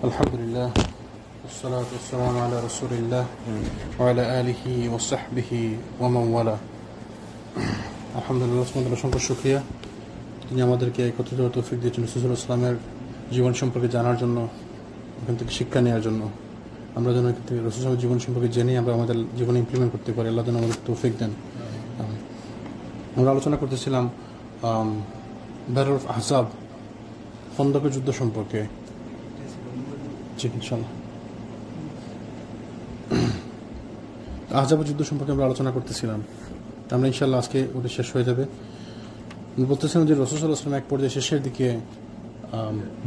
আলহামদুলিল্লাহ والصلاة والسلام على رسول الله وعلى آله وصحبه ومن والاه আলহামদুলিল্লাহ অসংখ্য শুকরিয়া তিনি আমাদেরকে একত্রিত হওয়ার তৌফিক দিয়েছেন। রাসূল সাল্লাল্লাহু আলাইহি ওয়াসাল্লামের জীবন সম্পর্কে জানার জন্য, ওখান থেকে শিক্ষা নেওয়ার জন্য, আমরা যেন রাসূল সাল্লাল্লাহু আলাইহি ওয়াসাল্লামের জীবন সম্পর্কে জেনে আমরা আমাদের জীবনে ইমপ্লিমেন্ট করতে পারি। আল্লাহ যেন আমাদের তৌফিক দেন। আমরা আলোচনা করতেছিলাম ব্যাটল অফ আহজাব, খন্দকের যুদ্ধ সম্পর্কে। জি ইনশাআল্লাহ আহজাবের যুদ্ধ সম্পর্কে আমরা আলোচনা করতেছিলাম। আমরা ইনশাআল্লাহ আজকে ওটা শেষ হয়ে যাবে। বলতেছিলাম যে রাসূল সাল্লাল্লাহু আলাইহি ওয়াসাল্লাম এক পর্যায়ে শেষের দিকে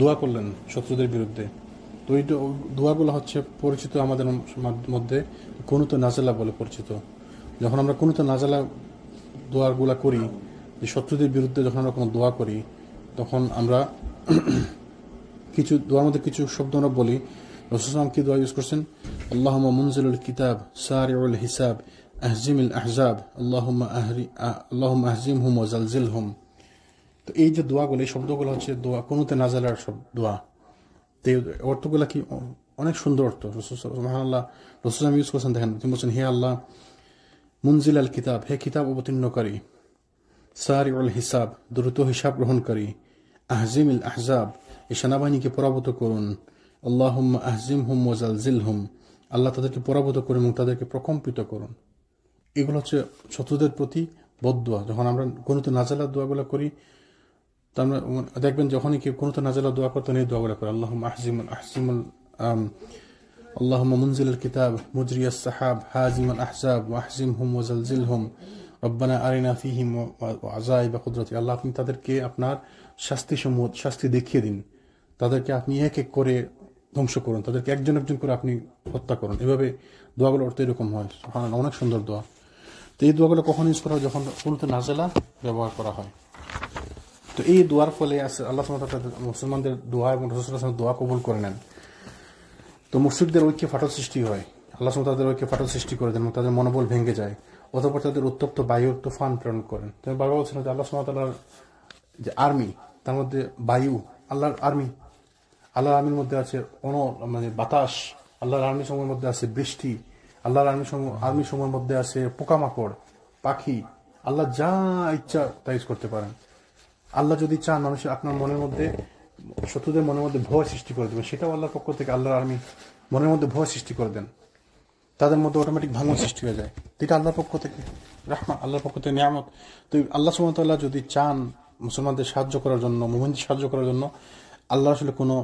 দোয়া করলেন শত্রুদের বিরুদ্ধে। তো এই দোয়াগুলো হচ্ছে পরিচিত আমাদের মধ্যে কুনুত নাজেলা বলে পরিচিত। যখন আমরা কুনুত নাজেলা দোয়াগুলা করি, যে শত্রুদের বিরুদ্ধে যখন আমরা কোনো দোয়া করি, তখন আমরা কিছু দোয়ার মধ্যে কিছু শব্দ আমরা বলি। রাসূল সাল্লাল্লাহু আলাইহি ওয়াসাল্লাম কি দোয়া ইউজ করছেন? আল্লাহুম্মা মুনজিলুল কিতাব সারিউল হিসাব আহজিমিল আহজাব আল্লাহুম্মা আহজিমহুম ওয়া জালজিলহুম। তো এই যে দোয়াগুলো, এই শব্দগুলো হচ্ছে দোয়া কুনুতে নাজালার সব দোয়া। তো এই অর্থগুলো কি অনেক সুন্দর অর্থ। সুবহানাল্লাহ, রাসূল সাল্লাল্লাহু ইউজ করছেন। দেখেন, তিনি বলছেন, হে আল্লাহ মুনজিল আল কিতাব, হে কিতাব অবতীর্ণকারী, সারিউল হিসাব, দ্রুত হিসাব গ্রহণকারী, আহজিমিল আহজাব, এই সেনাবাহিনীকে পরাভূত করুন, আল্লাহুম্মা আহজিমহুম ওয়া জালজিলহুম, আল্লাহ তাদেরকে পরাভূত করুন এবং তাদেরকে প্রকম্পিত করুন। এগুলো হচ্ছে শত্রুদের প্রতি বদদোয়া। যখন আমরা কুনুতে নাজালার দোয়াগুলো করি, তা আমরা দেখবেন যখনই কেউ কুনুতে নাজালার দোয়া করতেন এই দোয়াগুলো করে, আল্লাহুম্মা আল্লাহুম্মা মুনজিলাল কিতাব মুজরিয়াস সাহাব হাজিমাল আহজাব ওয়া আহজিমহুম ওয়া জালজিলহুম রব্বানা আরিনা ফীহিম আযাইবা কুদরতি। আল্লাহ, আপনি তাদেরকে আপনার শাস্তি দেখিয়ে দিন, তাদেরকে আপনি এক এক করে ধ্বংস করুন, তাদেরকে একজন একজন করে আপনি হত্যা করুন। এভাবে দোয়াগুলো অর্থ এরকম হয়। অনেক সুন্দর দোয়া। তো এই দোয়াগুলো কখন ইউজ করা হয়? যখন কুনুতে নাজেলা ব্যবহার করা হয়। তো এই দোয়ার ফলে আল্লাহ সুবহানাহু ওয়া তাআলা মুসলমানদের দোয়া এবং রাসূল সাল্লাল্লাহু আলাইহি ওয়াসাল্লামের দোয়া কবুল করে নেন। তো মুশরিকদের ঐক্যে ফাটল সৃষ্টি হয়। আল্লাহ সুবহানাহু ওয়া তাআলা তাদের ঐক্যে ফাটল সৃষ্টি করে দেন এবং তাদের মনোবল ভেঙে যায়। অতঃপর তাদের উত্তপ্ত বায়ুর তুফান প্রেরণ করেন। তুমি বারবার বলছিলেন যে আল্লাহ সুবহানাহু ওয়া তাআলার যে আর্মি, তার মধ্যে বায়ু, আল্লাহর আর্মির মধ্যে আছে বাতাস, আল্লাহর আর্মি সমূহের মধ্যে আছে বৃষ্টি, আল্লাহর আর্মি সমূহের মধ্যে আছে পোকামাকড়, পাখি। আল্লাহ যা ইচ্ছা তাই করতে পারেন। আল্লাহ যদি চান মানুষের আপনার মনের মধ্যে, শত্রুদের মনের মধ্যে ভয় সৃষ্টি করে দেবেন, সেটাও আল্লাহর পক্ষ থেকে আল্লাহর আর্মি মনের মধ্যে ভয় সৃষ্টি করে দেন, তাদের মধ্যে অটোমেটিক ভাঙন সৃষ্টি হয়ে যায়। এটা আল্লাহর পক্ষ থেকে রাহমত, আল্লাহর পক্ষ থেকে নিয়ামত। তো আল্লাহ সুবহানাহু ওয়া তাআলা যদি চান মুসলমানদের সাহায্য করার জন্য, মুমিনদের সাহায্য করার জন্য, আল্লাহ আসলে কোনো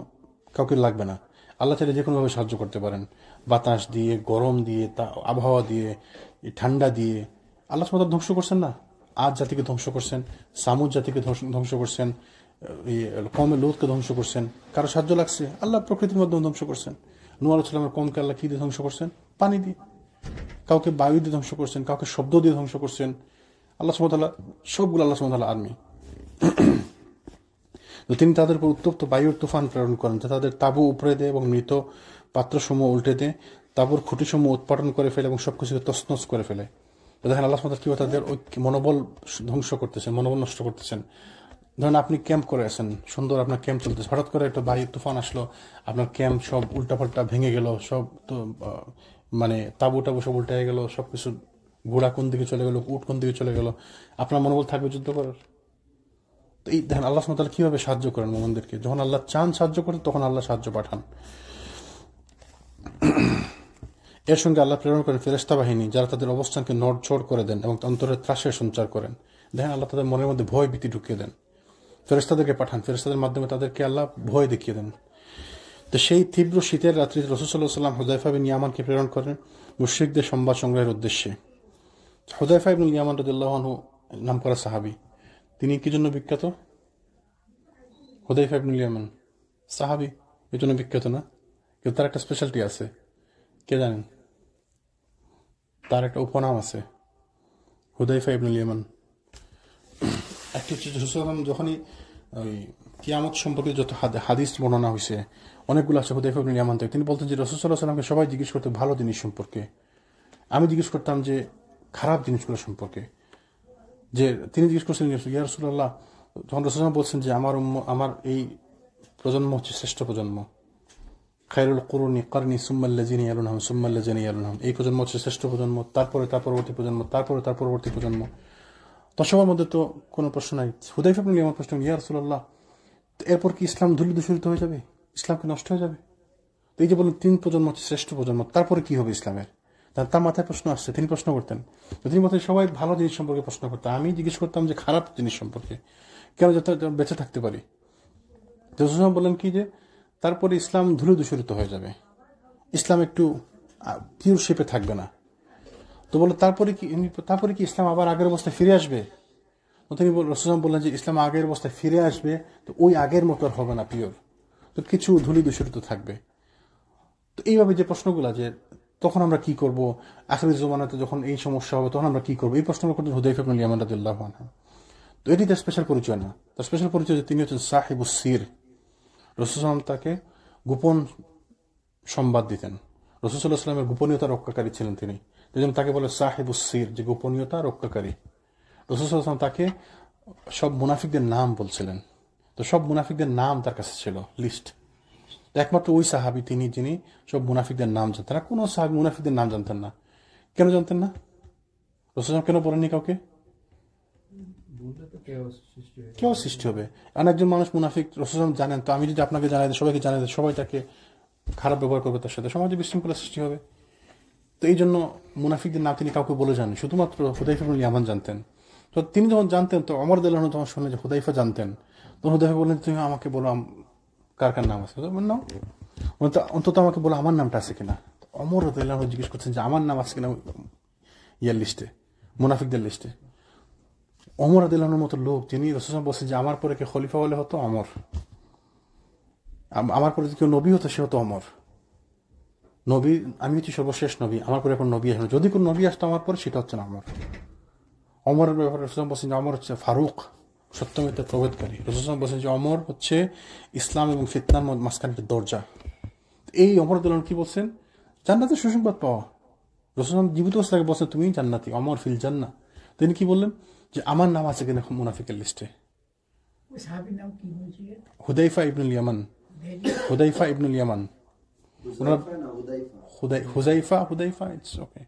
কাউকে লাগবে না। আল্লাহ চাইলে যে কোনোভাবে সাহায্য করতে পারেন, বাতাস দিয়ে, গরম দিয়ে, আবহাওয়া দিয়ে, ঠান্ডা দিয়ে। আল্লাহ সুবহানাহু ওয়া তাআলা ধ্বংস করছেন না? আদ জাতিকে ধ্বংস করছেন, সামুদ জাতিকে ধ্বংস করছেন, কওমে লূতকে ধ্বংস করছেন। কারো সাহায্য লাগছে? আল্লাহ প্রকৃতির মাধ্যমে ধ্বংস করছেন। নূহ আলাইহিস সালামের কওমকে আল্লাহ কি দিয়ে ধ্বংস করছেন? পানি দিয়ে। কাউকে বায়ু দিয়ে ধ্বংস করছেন, কাউকে শব্দ দিয়ে ধ্বংস করছেন। আল্লাহ সুবহানাহু ওয়া তাআলা সবগুলো আল্লাহ সুবহানাহু ওয়া তাআলা আর্মি। তো তিনি তাদের উপর উত্তপ্ত বায়ুর তুফান প্রেরণ করেন, যা তাদের তাঁবু উপড়ে দেয় এবং মৃত পাত্রসমূহ উল্টে দেয়, তাঁবুর খুঁটিসমূহ উৎপাটন করে ফেলে এবং সবকিছুকে তছনছ করে ফেলে। তো দেখেন আল্লাহ সুবহানাহু ওয়া তাআলা কিভাবে তাদের মনোবল ধ্বংস করতেছেন, মনোবল নষ্ট করতেছেন। ধরেন আপনি ক্যাম্প করে আছেন, সুন্দর আপনার ক্যাম্প চলতেছে, হঠাৎ করে একটা বায়ুর তুফান আসলো, আপনার ক্যাম্প সব উল্টাপাল্টা ভেঙে গেল, সব তো তাঁবু টাবু সব উল্টে গেল, সবকিছু ঘোড়া কোন দিকে চলে গেল, উট কোন দিকে চলে গেল, আপনার মনোবল থাকবে যুদ্ধ করার? তো এই দেখেন আল্লাহ সুবহানাহু ওয়া তাআলা কিভাবে সাহায্য করেন মুমিনদেরকে। যখন আল্লাহ চান সাহায্য করেন, তখন আল্লাহ সাহায্য পাঠান। এর সঙ্গে আল্লাহ প্রেরণ করেন ফেরেশতা বাহিনী, যারা তাদের অবস্থানকে নড়চড় করে দেন এবং অন্তরের ত্রাসের সঞ্চার করেন। দেখেন আল্লাহ তাদের মনের মধ্যে ভয় ভীতি ঢুকিয়ে দেন, ফেরেশতাদেরকে পাঠান, ফেরেশতাদের মাধ্যমে তাদেরকে আল্লাহ ভয় দেখিয়ে দেন। তো সেই তীব্র শীতের রাত্রি রাসূল সাল্লাল্লাহু আলাইহি ওয়াসাল্লাম হুযায়ফা বিন ইয়ামানকে প্রেরণ করেন মুশরিকদের সংবাদ সংগ্রহের উদ্দেশ্যে। হুযায়ফা ইবনুল ইয়ামান রাদিয়াল্লাহু আনহু নাম করা সাহাবী। তিনি কি জন্য বিখ্যাত? হুযায়ফা ইবনুল ইয়ামান সাহাবী, এর জন্য বিখ্যাত না? কিন্তু তার একটা স্পেশালিটি আছে, কে জানেন? তার একটা উপনাম আছে, হুযায়ফা ইবনুল ইয়ামান। একটি যখনই ওই কিয়ামত সম্পর্কে যত হাদিস বর্ণনা হয়েছে, অনেকগুলো আছে হুযায়ফা ইবনুল ইয়ামান থেকে। তিনি বলতেন যে রাসূল সাল্লাল্লাহু আলাইহি ওয়াসাল্লামকে সবাই জিজ্ঞেস করতে ভালো জিনিস সম্পর্কে, আমি জিজ্ঞেস করতাম যে খারাপ জিনিসগুলো সম্পর্কে। যে তিনি জিজ্ঞেস করছেন, ইয়া রাসূলুল্লাহ, যখন রাসূল বলছেন যে আমার এই প্রজন্ম হচ্ছে শ্রেষ্ঠ প্রজন্ম, খায়রুল কুরুনি কারনি সুম্মা আল্লাযিনা ইয়ালুনহুম সুম্মা আল্লাযিনা ইয়ালুনহুম, এই প্রজন্ম হচ্ছে শ্রেষ্ঠ প্রজন্ম, তারপরে তার পরবর্তী প্রজন্ম, তারপরে তার পরবর্তী প্রজন্ম। তো সবার মধ্যে তো কোনো প্রশ্ন নাই। হুদাইফা ইবনে ইয়ামান প্রশ্ন, ইয়া রাসূলুল্লাহ, এরপর কি ইসলাম ধূলিধূসরিত হয়ে যাবে, ইসলাম কি নষ্ট হয়ে যাবে? তো এই যে বললেন 3 প্রজন্ম হচ্ছে শ্রেষ্ঠ প্রজন্ম, তারপরে কি হবে ইসলামের? তার মাথায় প্রশ্ন আসছে, তিনি প্রশ্ন করতেন। তিনি মতে সবাই ভালো জিনিস সম্পর্কে প্রশ্ন করতেন, আমি জিজ্ঞেস করতাম যে খারাপ জিনিস সম্পর্কে, কেন যাতে বেঁচে থাকতে পারি। রাসূল বললেন কি যে তারপরে ইসলাম ধূলিধূসরিত হয়ে যাবে, ইসলাম একটু পিওর শেপে থাকবে না। তো বললো তারপরে কি ইসলাম আবার আগের অবস্থায় ফিরে আসবে? তো তিনি রাসূল বললেন যে ইসলাম আগের অবস্থায় ফিরে আসবে, তো ওই আগের মতো আর হবে না পিওর, তো কিছু ধূলিধূসরিত থাকবে। তো এইভাবে যে প্রশ্নগুলো, যে তখন আমরা কি করব, আখির জমানাতে যখন এই সমস্যা হবে তখন আমরা কি করবো, এই প্রশ্নগুলো করতেন হুদাইফা ইবনে ইয়ামান রাদিয়াল্লাহু আনহু। তো এটি তার স্পেশাল পরিচয় না, তার স্পেশাল পরিচয় যে তিনি হচ্ছেন সাহিবুস সির। রাসূল তাকে গোপন সংবাদ দিতেন, রাসূল সাল্লাল্লাহু আলাইহি ওয়াসাল্লামের গোপনীয়তা রক্ষাকারী ছিলেন তিনি, যেজন্য তাকে বলে সাহিবুস সির, যে গোপনীয়তা রক্ষাকারী। রাসূল সাল্লাল্লাহু আলাইহি ওয়াসাল্লাম তাকে সব মুনাফিকদের নাম বলছিলেন, তো সব মুনাফিকদের নাম তার কাছে ছিল লিস্ট। একমাত্র ওই সাহাবী তিনি যিনি সব মুনাফিকদের নাম জানতেন না, কোনো সাহাবী মুনাফিকদের নাম জানতেন না। কেন জানতেন না? রাসূল কেন বলেননি কাউকে? কেউ সৃষ্টি হবে, আর একজন মানুষ মুনাফিক রাসূল জানেন, তো আমি যদি আপনাকে জানাই দিই, সবাইকে জানাই দিই, সবাই তাকে খারাপ ব্যবহার করবে, তার সাথে সমাজে বিশৃঙ্খলা সৃষ্টি হবে। তো এই জন্য মুনাফিকদের নাম তিনি কাউকে বলে যান, শুধুমাত্র হুদাইফা ইবনে ইয়ামান জানতেন। তো তিনি যখন জানতেন, তো ওমর রাদিয়াল্লাহু আনহু যখন শুনলেন যে হুদাইফা জানতেন, তখন হুদাইফা বললেন, তুমি আমাকে বলো কার কার নাম আছে, নাও অন্তত আমাকে বলো আমার নামটা আছে কিনা। ওমর রাদিয়াল্লাহু আনহু জিজ্ঞেস করছেন যে আমার নাম আছে কিনা ইয়ার লিস্টে, মুনাফিকদের লিস্টে। ওমর রাদিয়াল্লাহু আনহুর মতো লোক, যিনি রাসূল বলছেন যে আমার পরে কে খলিফা হলে হতো ওমর, আমার পরে কেউ নবী হতো সে হতো ওমর। নবী, আমি হচ্ছি সর্বশেষ নবী, আমার পরে এখন নবী আসবে, যদি কোনো নবী আসতো আমার পরে সেটা হচ্ছে না ওমর। ওমরের ব্যাপারে রাসূল বলছেন যে ওমর হচ্ছে ফারুক, সত্যমিথ্যা প্রভেদকারী। রাসূল বলছেন যে ওমর হচ্ছে ইসলাম এবং ফিতনার মাঝখানে একটা দরজা। এই ওমর রাদিয়াল্লাহু আনহু কি বলছেন? জান্নাতের সুসংবাদ পাওয়া। রাসূল জীবিত অবস্থায় বলছেন তুমি জান্নাতি, ওমর ফিল জান্নাহ। তিনি কি বললেন যে আমার নাম আছে কিনা মুনাফিকের লিস্টে? হুদাইফা ইবনুল ইয়ামান, হুদাইফা ইবনুল ইয়ামান, হুদাইফা, ইটস ওকে।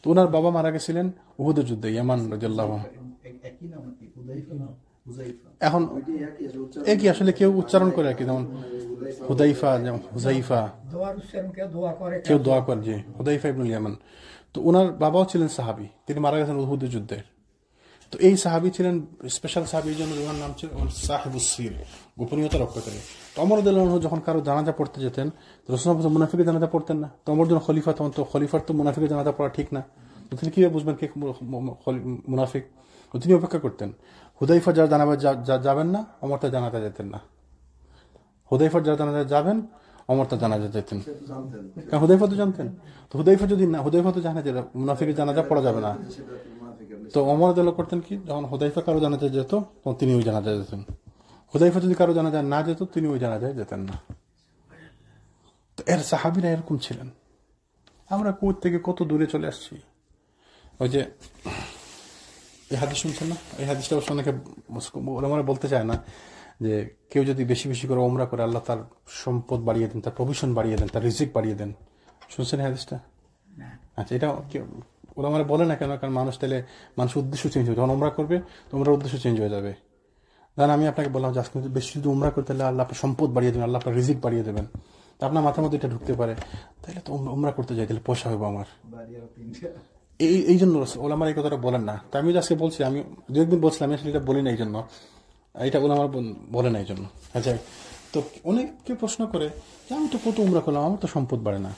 তো ওনার বাবা মারা গেছিলেন উহুদের যুদ্ধে, ইয়ামান রাদিয়াল্লাহু আনহু। এখন একই আসলে কেউ উচ্চারণ করে আর কি, যেমন হুদাইফা, যেমন হুজাইফা, কেউ দোয়া করে, যে হুদাইফা ইবনুল ইয়ামান। তো ওনার বাবাও ছিলেন সাহাবী, তিনি মারা গেছেন উহুদের যুদ্ধে। তো এই সাহাবী ছিলেন স্পেশাল সাহাবী, এই জন্য ওনার নাম ছিল সাহিবুস সির, গোপনীয়তা রক্ষাকারী। তো ওমর রাদিয়াল্লাহু আনহু যখন কারো জানাজা পড়তে যেতেন, রাসূল মুনাফিকের জানাজা পড়তেন না। তো ওমর যখন খলিফা, তখন তো খলিফার তো মুনাফিকের জানাজা পড়া ঠিক না, তো তিনি কিভাবে বুঝবেন কে মুনাফিক? তিনি অপেক্ষা করতেন, হুদাইফা যারা জানাজা যাবেন না, ওমর তার জানাজা যেতেন না। হুদাইফার যারা জানাজা যাবেন, ওমর তার জানাজা যেতেন, কারণ হুদাইফা তো জানতেন। তো হুদাইফা যদি না, হুদাইফা তো জানে যে মুনাফিকের জানাজা পড়া যাবে না, তো ওমর রাদিয়াল্লাহু করতেন কি, যখন হুদাইফা কারো জানাজা যেত, তখন তিনি ওই জানাজা যেতেন। হুদাইফা যদি কারো জানাজা না যেত, তিনি ওই জানাজায় যেতেন না। তো এর সাহাবীরা এরকম ছিলেন। আমরা কোথ থেকে কত দূরে চলে আসছি। ওই যে এই হাদিস শুনছেন না, এই হাদিসটা অবশ্য অনেকে ওলামারা বলতে চায় না, যে কেউ যদি বেশি বেশি করে ওমরা করে, আল্লাহ তার সম্পদ বাড়িয়ে দেন, তার প্রভিশন বাড়িয়ে দেন, তার রিজিক বাড়িয়ে দেন। শুনছেন এই হাদিসটা? আচ্ছা, এটা ওলামারা বলে না কেন? কারণ মানুষের উদ্দেশ্য চেঞ্জ হবে, যখন ওমরা করবে তোমরা উদ্দেশ্য চেঞ্জ হয়ে যাবে। কারণ আমি আপনাকে বললাম যে আজকে বেশি যদি ওমরা করতে, তাহলে আল্লাহ আপনার সম্পদ বাড়িয়ে দেবেন, আল্লাহ আপনার রিজিক বাড়িয়ে দেবেন। তা আপনার মাথার মধ্যে এটা ঢুকতে পারে, তাহলে তো ওমরা করতে যাই, তাহলে পয়সা হবে আমার। এই জন্য ওলামার এই কথাটা বলেন না। তা আমি আজকে বলছি, আমি দু একদিন বলছিলাম, আমি আসলে এটা বলি না এই জন্য, এটা ওলামার বলে না এই জন্য। আচ্ছা, তো অনেকে প্রশ্ন করে যে আমি তো কত উমরা করলাম, আমার তো সম্পদ বাড়ে না,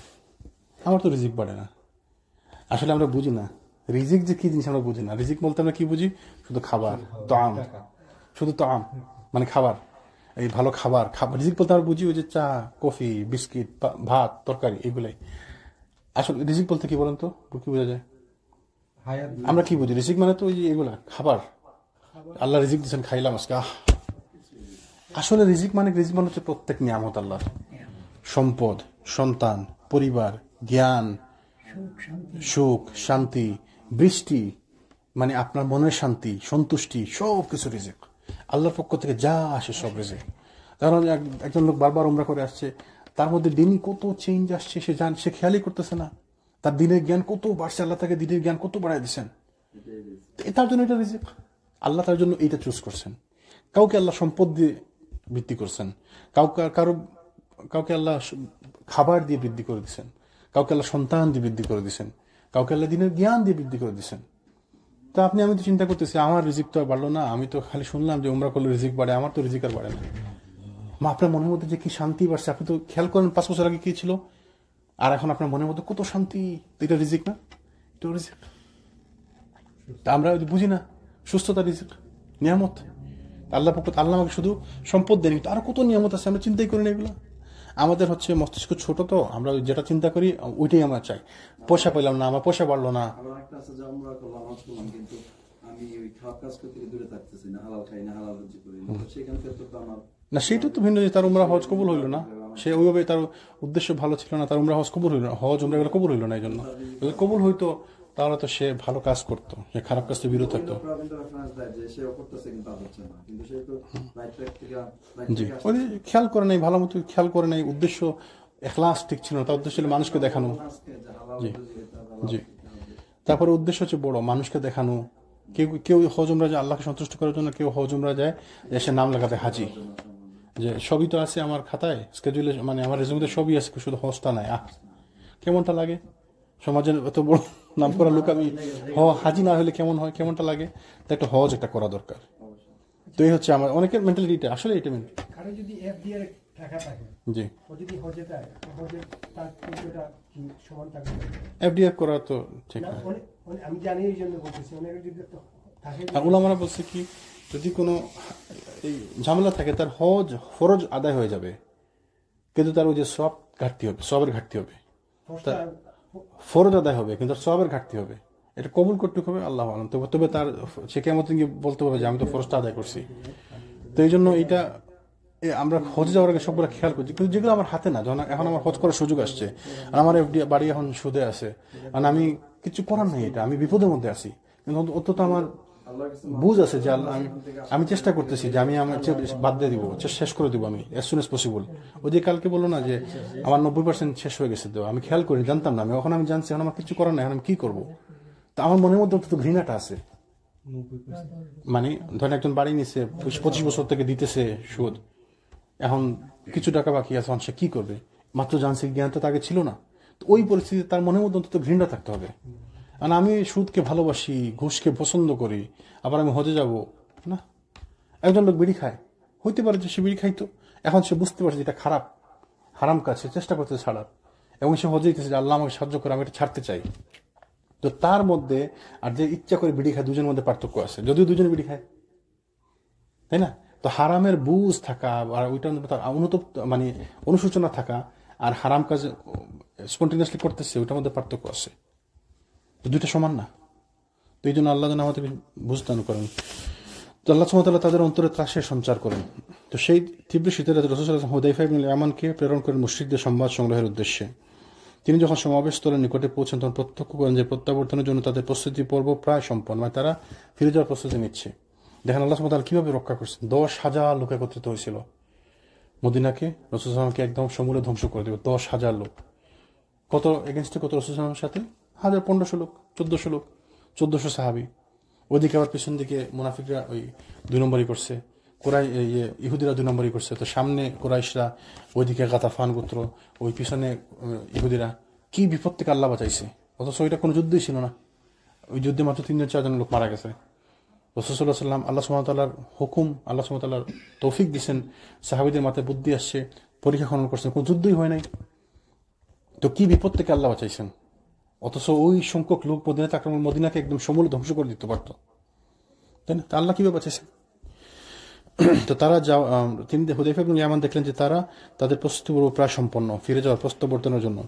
আমার তো রিজিক বাড়ে না। আসলে আমরা বুঝি না রিজিক যে কি জিনিস, আমরা বুঝি না। রিজিক বলতে আমরা কি বুঝি? শুধু খাবার, তাআম, শুধু তাআম মানে খাবার, এই ভালো খাবার। রিজিক বলতে আমরা বুঝি ওই যে চা, কফি, বিস্কিট, ভাত, তরকারি, এগুলাই। আসলে রিজিক বলতে কি বলেন তো, কি বোঝা যায়? আমরা কি বুঝি রিজিক মানে? তো ওই যে এগুলা খাবার, আল্লাহ রিজিক দিচ্ছেন, খাইলাম আজকে, আসলে রিজিক মানে হচ্ছে প্রত্যেক নিয়ামত আল্লাহর, সম্পদ, সন্তান, পরিবার, জ্ঞান, সুখ, শান্তি, বৃষ্টি, মানে আপনার মনের শান্তি, সন্তুষ্টি, সব কিছু রিজিক আল্লাহর পক্ষ থেকে যা আসে সব রিজিক। কারণ একজন লোক বারবার উমরা করে আসছে, তার মধ্যে দিনই কত চেঞ্জ আসছে সে খেয়ালই করতেছে না। তার দিনের জ্ঞান কত বাড়ছে, আল্লাহ তাকে দিনের জ্ঞান কত বাড়াই দিচ্ছেন। তার জন্য এটা রিজিক, আল্লাহ তার জন্য এইটা চুজ করছেন। কাউকে আল্লাহ সম্পদ দিয়ে বৃদ্ধি করছেন, কাউকে আল্লাহ খাবার দিয়ে বৃদ্ধি করে দিচ্ছেন, কাউকে আল্লাহ সন্তান দিয়ে বৃদ্ধি করে দিচ্ছেন, কাউকে আল্লাহ দিনের জ্ঞান দিয়ে বৃদ্ধি করে দিচ্ছেন। তা আমি তো চিন্তা করতেছি আমার রিজিক তো আর বাড়লো না, আমি তো খালি শুনলাম যে উমরা করলে রিজিক বাড়ে, আমার তো রিজিক আর বাড়ে না। আপনার মনের মধ্যে যে কি শান্তি বাড়ছে, আপনি তো খেয়াল করেন 5 বছর আগে কি ছিল, আর এখন আপনার মনের মধ্যে কত শান্তি। এটা রিজিক না? এটা রিজিক। তা আমরা বুঝি না সুস্থতা রিজিক, নিয়ামত। আল্লাহ আমাকে শুধু সম্পদ দেন, কিন্তু আরো কত নিয়ামত আছে আমরা চিন্তাই করি না এগুলো। আমাদের হচ্ছে মস্তিষ্ক ছোট, তো আমরা যেটা চিন্তা করি ওইটাই আমরা চাই। পয়সা পেলাম না, আমার পয়সা বাড়লো না, না সেটা তো ভিন্ন। তার উমরা হজ কবুল হইল না, সে ওইভাবে তার উদ্দেশ্য ভালো ছিল না, তার উমরা হজ কবুল হইল না, হজ উমরা এগুলো কবুল হইল না। এই জন্য কবুল হইতো তাহলে তো সে ভালো কাজ করতো, সে খারাপ কাজ থেকে বিরত থাকতো। জি, ওই খেয়াল করে নাই, ভালো মতো খেয়াল করে নাই, উদ্দেশ্য এখলাস ঠিক ছিল না, তার উদ্দেশ্য ছিল মানুষকে দেখানো। জি জি, তারপরে উদ্দেশ্য হচ্ছে বড়, মানুষকে দেখানো। কেউ হজ উমরা যায় আল্লাহকে সন্তুষ্ট করার জন্য, কেউ হজ উমরা যায় এসে নাম লাগাতে হাজি, যে সবই তো আছে আমার খাতায়, স্কেজুলে, মানে আমার রেজুমেতে সবই আছে, শুধু হজটা নাই। কেমনটা লাগে? সমাজের এত বড় নাম করা লোক আমি হাজি না হলে কেমন হয়, কেমনটা লাগে? তো একটা হজ একটা করা দরকার। তো এই হচ্ছে আমার অনেকের মেন্টালিটিটা, আসলে এটা যদি জি এফডিআর করা তো ঠিক না। আমি জানি, এই জন্য বলতেছি। আর উলামারা বলছে কি, যদি কোনো এই ঝামেলা থাকে তার হজ ফরজ আদায় হয়ে যাবে, কিন্তু তার ওই যে সব ঘাটতি হবে, সবের ঘাটতি হবে। ফরজ আদায় হবে কিন্তু সবের ঘাটতি হবে, এটা কবুল করতে হবে আল্লাহ আলম। তবে তার সে কেমন বলতে হবে যে আমি তো ফরজটা আদায় করছি। তো এই জন্য এইটা আমরা হজে যাওয়ার আগে সবগুলো খেয়াল করছি, কিন্তু যেগুলো আমার হাতে না, যখন এখন আমার হজ করার সুযোগ আসছে, আর আমার বাড়ি এখন সুদে আছে, আর আমি কিছু করার নেই, এটা আমি বিপদের মধ্যে আছি, কিন্তু অন্তত আমার বুঝ আছে যে আমি চেষ্টা করতেছি যে আমি আমার বাদ দিয়ে দিব, শেষ করে দিব আমি as soon as possible। ওই যে কালকে বললো না যে আমার 90% শেষ হয়ে গেছে, তো আমি খেয়াল করি, জানতাম না, আমি জানছি, এখন আমার কিছু করার নাই, এখন আমি কি করবো? তো আমার মনের মধ্যে অন্তত ঘৃণাটা আছে। মানে ধরেন একজন বাড়ি নিচ্ছে, 25 বছর থেকে দিতেছে সুদ, এখন কিছু টাকা বাকি আছে, সে কি করবে? মাত্র জানছে, জ্ঞান তো আগে ছিল না। তো ওই পরিস্থিতিতে তার মনের মধ্যে অন্তত ঘৃণা থাকতে হবে। আর আমি সুদকে ভালোবাসি, ঘুষকে পছন্দ করি, আবার আমি হজে যাব না। একজন লোক বিড়ি খায়, হইতে পারে যে সে বিড়ি খাইতো, এখন সে বুঝতে পারছে এটা খারাপ, হারাম কাজ, সে চেষ্টা করতেছে ছাড়ার, এবং সে হজে দিতেছে যে আল্লাহ আমাকে সাহায্য করে, আমি এটা ছাড়তে চাই। তো তার মধ্যে আর যে ইচ্ছা করে বিড়ি খায়, দুজনের মধ্যে পার্থক্য আছে, যদিও দুজনে বিড়ি খায়, তাই না? তো হারামের বুঝ থাকা আর ওইটার মানে অনুশোচনা থাকা, আর হারাম কাজ স্পন্টেনিয়াসলি করতেছে, ওইটার মধ্যে পার্থক্য আছে, দুইটা সমান না। তো এই জন্য আল্লাহ যেন আমাদের বুঝদান করেন। তো আল্লাহ সুবহানাহু ওয়া তাআলা তাদের অন্তরে ত্রাসের সঞ্চার করেন। তো সেই তীব্র শীতের রাতে রাসূল সাল্লাল্লাহু আলাইহি ওয়াসাল্লাম হুদাইফা ইবনে ইয়ামানকে প্রেরণ করেন মুশরিকদের সংবাদ সংগ্রহের উদ্দেশ্যে। তিনি যখন সমাবেশস্থলের নিকটে পৌঁছেন, তখন প্রত্যক্ষ করেন যে প্রত্যাবর্তনের জন্য তাদের প্রস্তুতি পর্ব প্রায় সম্পন্ন, মানে তারা ফিরে যাওয়ার প্রস্তুতি নিচ্ছে। দেখেন আল্লাহ সুবহানাহু ওয়া তাআলা কিভাবে রক্ষা করছেন। 10,000 লোক একত্রিত হয়েছিল মদিনাকে, রাসূল সাল্লাল্লাহু আলাইহি ওয়াসাল্লামকে একদম সমূলে ধ্বংস করে দেবে। 10,000 লোক, কত এগেনস্টে, কত রাসূল সাল্লাল্লাহু আলাইহি ওয়াসাল্লামের সাথে 1,500 লোক, 1,400 লোক, 1,400 সাহাবী। ওইদিকে আবার পিছন দিকে মুনাফিকরা ওই 2 নম্বরই করছে, ইহুদিরা 2 নম্বরই করছে। তো সামনে কুরাইশরা, ওইদিকে গাতাফান গোত্র, ওই পিছনে ইহুদিরা। কি বিপদ থেকে আল্লাহ বাঁচাইছে, অথচ ওইটা কোনো যুদ্ধই ছিল না। ওই যুদ্ধে মাত্র 3-4 লোক মারা গেছে। রাসূল সাল্লাল্লাহু আলাইহি ওয়াসাল্লাম, আল্লাহ সুবহানাহু ওয়া তাআলার হুকুম, আল্লাহ সুবহানাহু ওয়া তাআলার তৌফিক দিয়েছেন, সাহাবীদের মাথায় বুদ্ধি আসছে, পরীক্ষা খনন করছেন, কোনো যুদ্ধই হয় নাই। তো কি বিপদ থেকে আল্লাহ বাঁচাইছেন, অথচ ওই সংখ্যক লোক মদিনাতে আক্রমণ, মদিনাকে একদম সমূলে ধ্বংস করে দিতে পারত, তাই না? তা আল্লাহ কিভাবে বাঁচাইছেন? তো তারা তিনি হুদাইফা ইবনে ইয়ামান দেখলেন যে তারা তাদের প্রস্তুতি প্রায় সম্পন্ন, ফিরে যাওয়ার প্রত্যাবর্তনের জন্য।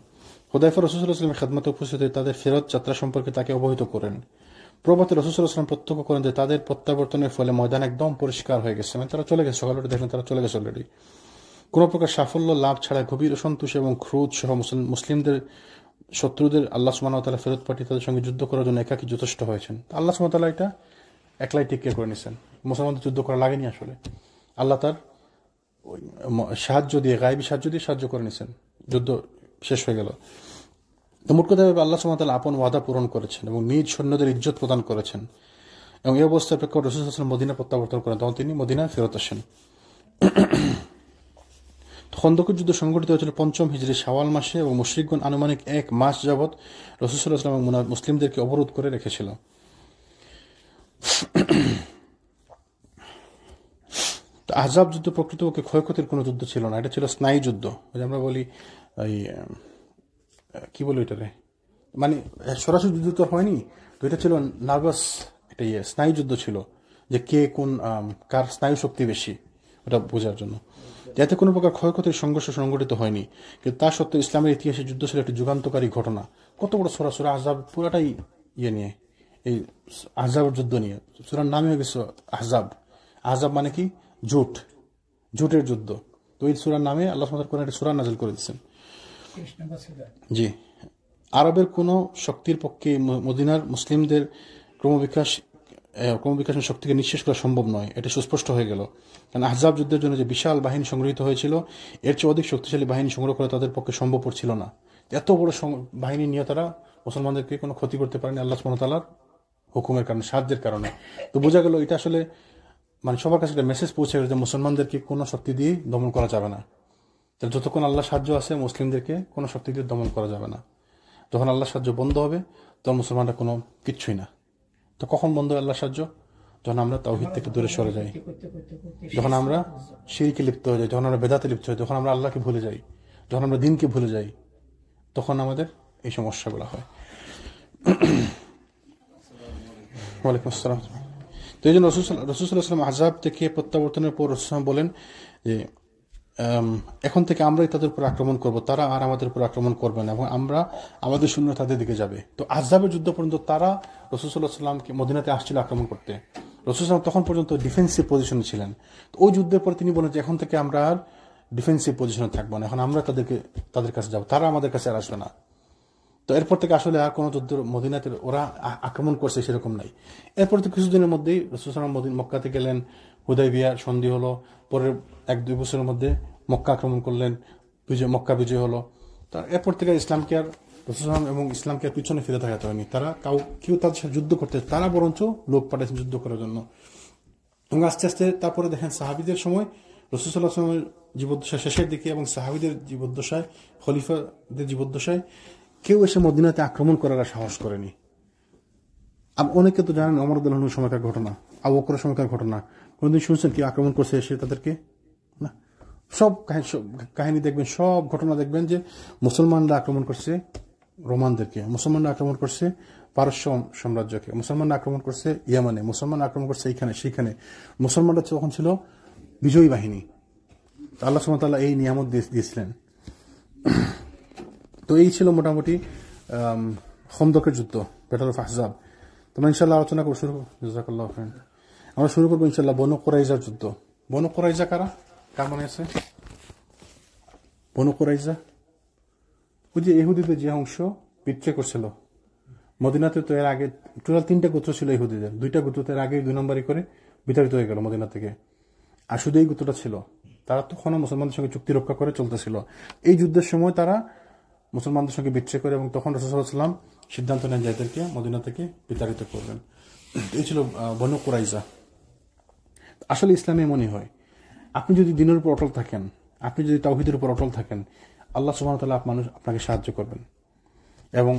হুদাইফা রাসূল সাল্লাল্লাহু আলাইহি ওয়াসাল্লামের খেদমতে উপস্থিত হয়ে তাদের ফেরত যাত্রা সম্পর্কে তাকে অবহিত করেন। প্রভাতে রাসূল সাল্লাল্লাহু আলাইহি ওয়াসাল্লাম প্রত্যক্ষ করেন যে তাদের প্রত্যাবর্তনের ফলে ময়দান একদম পরিষ্কার হয়ে গেছে, মানে তারা চলে গেছে। সকালে দেখলেন তারা চলে গেছে অলরেডি। কোনো প্রকার সাফল্য লাভ ছাড়া গভীর অসন্তোষ এবং ক্রোধ সহ মুসলিমদের শত্রুদের আল্লাহ সুবহানাহু ওয়া তাআলা ফেরত পাঠিয়ে তাদের সঙ্গে যুদ্ধ করার জন্য একাকী যথেষ্ট হয়েছেন। আল্লাহ সুবহানাহু ওয়া তাআলা এটা একলাই টেক কেয়ার করে নিয়েছেন, মুসলমানদের যুদ্ধ করা লাগেনি। আসলে আল্লাহ তার সাহায্য দিয়ে, গায়েবী সাহায্য দিয়ে সাহায্য করে নিয়েছেন, যুদ্ধ শেষ হয়ে গেল। তো মোট কথা আল্লাহ সুবহানাহু ওয়া তাআলা আপন ওয়াদা পূরণ করেছেন এবং নিজ সৈন্যদের ইজ্জত প্রদান করেছেন। এবং এই অবস্থার প্রেক্ষাপটে রাসূল সাল্লাল্লাহু আলাইহি ওয়াসাল্লাম মদিনা প্রত্যাবর্তন করেন, তখন তিনি মদিনায় ফেরত আসেন। খন্দকের যুদ্ধ সংঘটিত হয়েছিল ৫ম হিজরি শাওয়াল মাসে এবং মুশরিকগণ আনুমানিক ১ মাস যাবৎ রাসূল সাল্লাল্লাহু আলাইহি ওয়াসাল্লাম এবং মুসলিমদেরকে অবরোধ করে রেখেছিল। আহজাব যুদ্ধ প্রকৃতপক্ষে ক্ষয়ক্ষতির কোনো যুদ্ধ ছিল না, এটা ছিল স্নায়ু যুদ্ধ। আমরা বলি এই কি বলি এটারে, মানে সরাসরি যুদ্ধ তো হয়নি, তো এটা ছিল নার্ভাস, এটা স্নায়ু যুদ্ধ ছিল, যে কে কোন কার স্নায়ু শক্তি বেশি ওটা বোঝার জন্য। যাতে কোনো প্রকার ক্ষয়ক্ষতির সংঘর্ষ সংঘটিত হয়নি, কিন্তু তা সত্ত্বেও ইসলামের ইতিহাসে যুদ্ধ ছিল একটি যুগান্তকারী ঘটনা। কত বড় সূরা আহজাব, পুরাটাই নিয়ে, এই আহজাবের যুদ্ধ নিয়ে। সূরার নামই হয়ে গেছে আহজাব। আহজাব মানে কি? জোট, জোটের যুদ্ধ। তো এই সূরার নামে আল্লাহ সুবহানাহু ওয়া তাআলা একটা সূরা নাযিল করে দিয়েছেন। জি, আরবের কোন শক্তির পক্ষে মদিনার মুসলিমদের ক্রমবিকাশের শক্তিকে নিঃশেষ করা সম্ভব নয়, এটা সুস্পষ্ট হয়ে গেল। কারণ আহজাব যুদ্ধের জন্য যে বিশাল বাহিনী সংগৃহীত হয়েছিল, এর চেয়ে অধিক শক্তিশালী বাহিনী সংগ্রহ করা তাদের পক্ষে সম্ভবপর ছিল না। এত বড় বাহিনী নিয়ে তারা মুসলমানদেরকে কোনো ক্ষতি করতে পারেনি আল্লাহ সুবহানাহু ওয়া তাআলার হুকুমের কারণে, সাহায্যের কারণে। তো বোঝা গেল এটা আসলে মানে সবার কাছে একটা মেসেজ পৌঁছে গেল যে মুসলমানদেরকে কোনো শক্তি দিয়ে দমন করা যাবে না। তাহলে যতক্ষণ আল্লাহ সাহায্য আছে, মুসলিমদেরকে কোনো শক্তি দিয়ে দমন করা যাবে না। যখন আল্লাহ সাহায্য বন্ধ হবে, তখন মুসলমানরা কোনো কিচ্ছুই না। তো কখন বন্ধ হবে আল্লাহ সাহায্য? যখন আমরা তাওহীদ থেকে দূরে সরে যাই, যখন আমরা শিরকে লিপ্ত হয়ে যাই, যখন আমরা বেদাতে লিপ্ত হই, যখন আমরা আল্লাহকে ভুলে যাই, যখন আমরা দ্বীনকে ভুলে যাই, তখন আমাদের এই সমস্যাগুলো হয়। ওয়ালাইকুম আসসালাম। তো এই জন্য রাসূল সাল্লাল্লাহু আলাইহি ওয়াসাল্লাম আহজাব থেকে প্রত্যাবর্তনের পর রাসূল বলেন যে এখন থেকে আমরাই তাদের উপর আক্রমণ করব, তারা আর আমাদের উপর আক্রমণ করবে না, এবং আমরা আমাদের সৈন্য তাদের দিকে যাবে। তো আহজাবের যুদ্ধ পর্যন্ত তারা রাসূল সাল্লাল্লাহু আলাইহি ওয়াসাল্লামকে মদিনাতে আসছিল আক্রমণ করতে। রাসূল সাল্লাল্লাহু তখন পর্যন্ত ডিফেন্সিভ পজিশনে ছিলেন। তো ওই যুদ্ধের পরে তিনি বলেন যে এখন থেকে আমরা আর ডিফেন্সিভ পজিশনে থাকবো না, এখন আমরা তাদের কাছে যাবো, তারা আমাদের কাছে আর আসবে না। তো এরপর থেকে আসলে আর কোনো যুদ্ধ মদিনাতে ওরা আক্রমণ করছে সেরকম নাই। এরপর তো কিছুদিনের মধ্যেই রাসূল সাল্লাল্লাহু আলাইহি ওয়াসাল্লাম মক্কাতে গেলেন, হুদায়বিয়ার সন্ধি হলো, পরের 1-2 বছরের মধ্যে মক্কা আক্রমণ করলেন, মক্কা বিজয় হলো। তার এরপর থেকে ইসলামকে আর রাসূল সাল্লাল্লাহু এবং ইসলামকে আর পিছনে ফিরে থাকাতে হয়নি। তারা কেউ তাদের সাথে যুদ্ধ করতে, তারা বরঞ্চ লোক পাঠাচ্ছেন যুদ্ধ করার জন্য। এবং আস্তে আস্তে তারপরে দেখেন সাহাবীদের সময়, রাসূল সাল্লাল্লাহু আলাইহি ওয়াসাল্লামের জীবদ্দশা শেষের দিকে এবং সাহাবীদের জীবদ্দশায়, খলিফাদের জীবদ্দশায় কেউ এসে মদিনাতে আক্রমণ করার সাহস করেনি। অনেকে তো জানেন ওমর রাদিয়াল্লাহু আনহুর সময়কার ঘটনা, আবু বকরের সময়কার ঘটনা, কোনদিন শুনছেন কি আক্রমণ করছে এসে তাদেরকে? না। সব কাহিনী দেখবেন, সব ঘটনা দেখবেন যে মুসলমানরা আক্রমণ করছে রোমানদেরকে, মুসলমানরা আক্রমণ করছে পারস্য সাম্রাজ্যকে, মুসলমানরা আক্রমণ করছে ইয়ামানে, মুসলমানরা আক্রমণ করছে এইখানে সেইখানে। মুসলমানরা তখন ছিল বিজয়ী বাহিনী। আল্লাহ সুবহানাহু ওয়া তাআলা এই নিয়ামত দিয়েছিলেন। তো এই ছিল মোটামুটি খন্দকের যুদ্ধ, ব্যাটল অফ আহজাব। তোমরা ইনশাআল্লাহ আলোচনা করবো, জাযাকাল্লাহু খাইরান। আমরা শুরু করবো ইনশাআল্লাহ বনু কুরাইজার যুদ্ধ। বনু কুরাইজা কারা? কার মনে আছে বনু কুরাইজা? ওই যে ইহুদিদের যে অংশ বিট্রে করছিল মদিনাতে, তো এর আগে টোটাল 3টা গোত্র ছিল ইহুদিদের, 2টা গোত্র এর আগে 2 নম্বরই করে বিতাড়িত হয়ে গেল মদিনা থেকে, আর শুধু এই গোত্রটা ছিল। তারা তখনও মুসলমানদের সঙ্গে চুক্তি রক্ষা করে চলতেছিল। এই যুদ্ধের সময় তারা মুসলমানদের সঙ্গে বিট্রে করে, এবং তখন রাসূল সাল্লাল্লাহু আলাইহি ওয়াসাল্লাম সিদ্ধান্ত নেন যে এদেরকে মদিনা থেকে বিতাড়িত করবেন। এই ছিল বনু কুরাইজা। আসলে ইসলামে মনে হয় আপনি যদি দ্বীনের উপর অটল থাকেন, আপনি যদি তাওহীদের উপর অটল থাকেন, আল্লাহ সুবহানাহু ওয়া তাআলা আপনাকে সাহায্য করবেন। এবং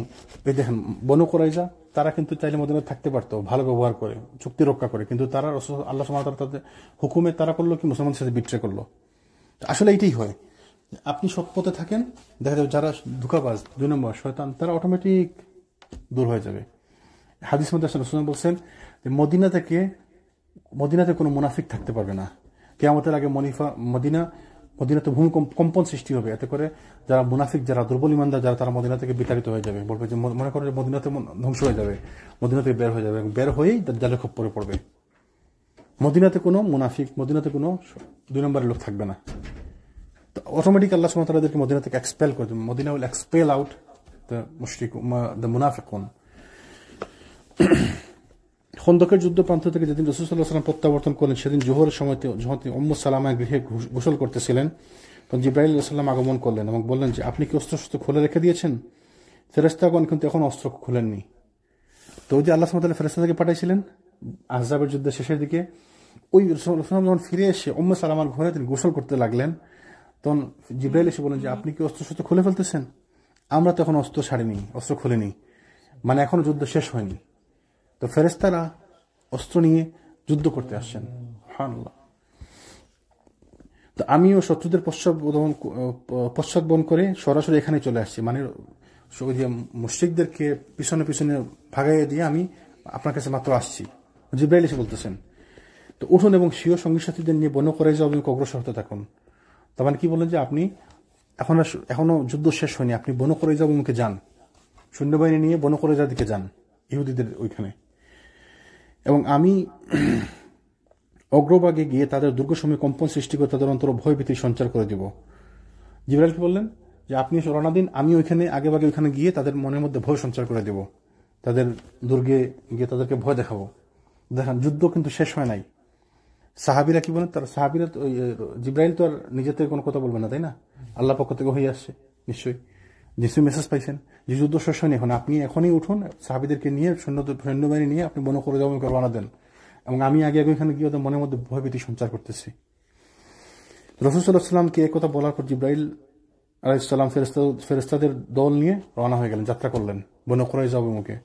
এই দেখেন বনু কুরাইজা, তারা কিন্তু চাইলে মদিনায় থাকতে পারতো ভালো ব্যবহার করে, চুক্তি রক্ষা করে, কিন্তু তারা আল্লাহ সুবহানাহু ওয়া তাআলা তাদের হুকুমে তারা করলো কি, মুসলমানদের সাথে বিট্রে করলো। আসলে এইটাই হয়, আপনি সৎ পথে থাকেন, দেখা যাবে যারা ধোঁকাবাজ 2 নম্বর শয়তান, তারা অটোমেটিক দূর হয়ে যাবে। হাদিস মধ্যে রাসূল বলছেন যে মদিনাতে কোনো মুনাফিক থাকতে পারবে না। কিয়ামতের আগে মদিনাতে ভূমিকম্পন সৃষ্টি হবে, এতে করে যারা মুনাফিক, যারা দুর্বল ইমানদার, যারা তারা মদিনা থেকে বিতাড়িত হয়ে যাবে। বলবে যে মনে করে যে মদিনাতে ধ্বংস হয়ে যাবে, মদিনা থেকে বের হয়ে যাবে, এবং বের হয়েই জালে খপ্পরে পড়বে। মদিনাতে কোনো মুনাফিক, মদিনাতে কোনো 2 নম্বরের লোক থাকবে না। তো অটোমেটিক আল্লাহ সুবহানাহু ওয়া তাআলা এদেরকে মদিনা থেকে এক্সপেল করে দেবেন। Medina will expel out the মুশরিক, দ্য মুনাফিকুন। খন্দকের যুদ্ধ প্রান্ত থেকে যেদিন রাসূল সাল্লাল্লাহু আলাইহি ওয়াসাল্লাম প্রত্যাবর্তন করলেন, সেদিন জোহরের সময়তে যখন তিনি উম্মু সালামার গৃহে গোসল করতেছিলেন, তখন জিবরাইল আলাইহিস সালাম আগমন করলেন এবং বললেন যে আপনি কি অস্ত্র শস্ত্র খুলে রেখে দিয়েছেন? ফেরেশতাগণ কিন্তু এখন অস্ত্র খুলেননি। তো ওই যে আল্লাহ সুবহানাহু ওয়া তাআলা ফেরেশতাদেরকে পাঠাইছিলেন আহজাবের যুদ্ধের শেষের দিকে, ওই রাসূলুল্লাহ যখন ফিরে এসে উম্মু সালামার ঘরে তিনি গোসল করতে লাগলেন, তখন জিবরাইল এসে বলেন যে আপনি কি অস্ত্র শস্ত্র খুলে ফেলতেছেন? আমরা তো এখন অস্ত্র ছাড়িনি, অস্ত্র খুলিনি, মানে এখনো যুদ্ধ শেষ হয়নি। তো ফেরেশতারা অস্ত্র নিয়ে যুদ্ধ করতে আসছেন। সুবহানাল্লাহ। তো আমিও শত্রুদের পশ্চাৎবন করে সরাসরি এখানে চলে আসছি, মানে ওই যে মুশরিকদেরকে পিছনে পিছনে ভাগাইয়ে দিয়ে আমি আপনার কাছে মাত্র আসছি। জিবরাইল এসে বলতেছেন, তো উঠুন এবং স্বীয় সঙ্গী সাথীদের নিয়ে বনু কুরাইজা অভিমুখে অগ্রসর হতে থাকুন। তার মানে কি বলেন যে আপনি এখনো যুদ্ধ শেষ হয়নি, আপনি বনু কুরাইজা অভিমুখে যান, সৈন্যবাহিনী নিয়ে বনু কুরাইজার দিকে যান, ইহুদিদের ওইখানে। এবং আমি অগ্রভাগে গিয়ে তাদের দুর্গসমূহে কম্পন সৃষ্টি করে তাদের অন্তর ভয়ভীতি সঞ্চার করে দিব। জিবরাইল বললেন যে আপনি রওনা দিন, আমি ওইখানে আগেভাগে ওইখানে গিয়ে তাদের মনের মধ্যে ভয় সঞ্চার করে দেব, তাদের দুর্গে গিয়ে তাদেরকে ভয় দেখাবো। দেখেন যুদ্ধ কিন্তু শেষ হয় নাই। সাহাবিরা কি বলেন, তার সাহাবিরা জিবরাইল তো আর নিজে থেকে কোনো কথা বলবে না, তাই না? আল্লাহ পক্ষ থেকে হয়ে আসছে নিশ্চয়ই, নিশ্চয়ই মেসেজ পাইছেন যে যুদ্ধ শেষ হয়নি, এখন আপনি এখনই উঠুন, সাহাবিদেরকে নিয়ে সৈন্যবাহিনী নিয়ে আপনি বনু কুরাইজা অভিমুখে রওনা দেন, এবং আমি আগে ওইখানে গিয়ে ওদের মনের মধ্যে ভয়ভীতি সঞ্চার করতেছি। রাসূল সাল্লাল্লাহু আলাইহি ওয়াসাল্লামকে এই কথা বলার পর জিবরাইল আলাইহিস সালাম ফেরেশতাদের দল নিয়ে রওনা হয়ে গেলেন, যাত্রা করলেন বনু কুরাইজা অভিমুখে।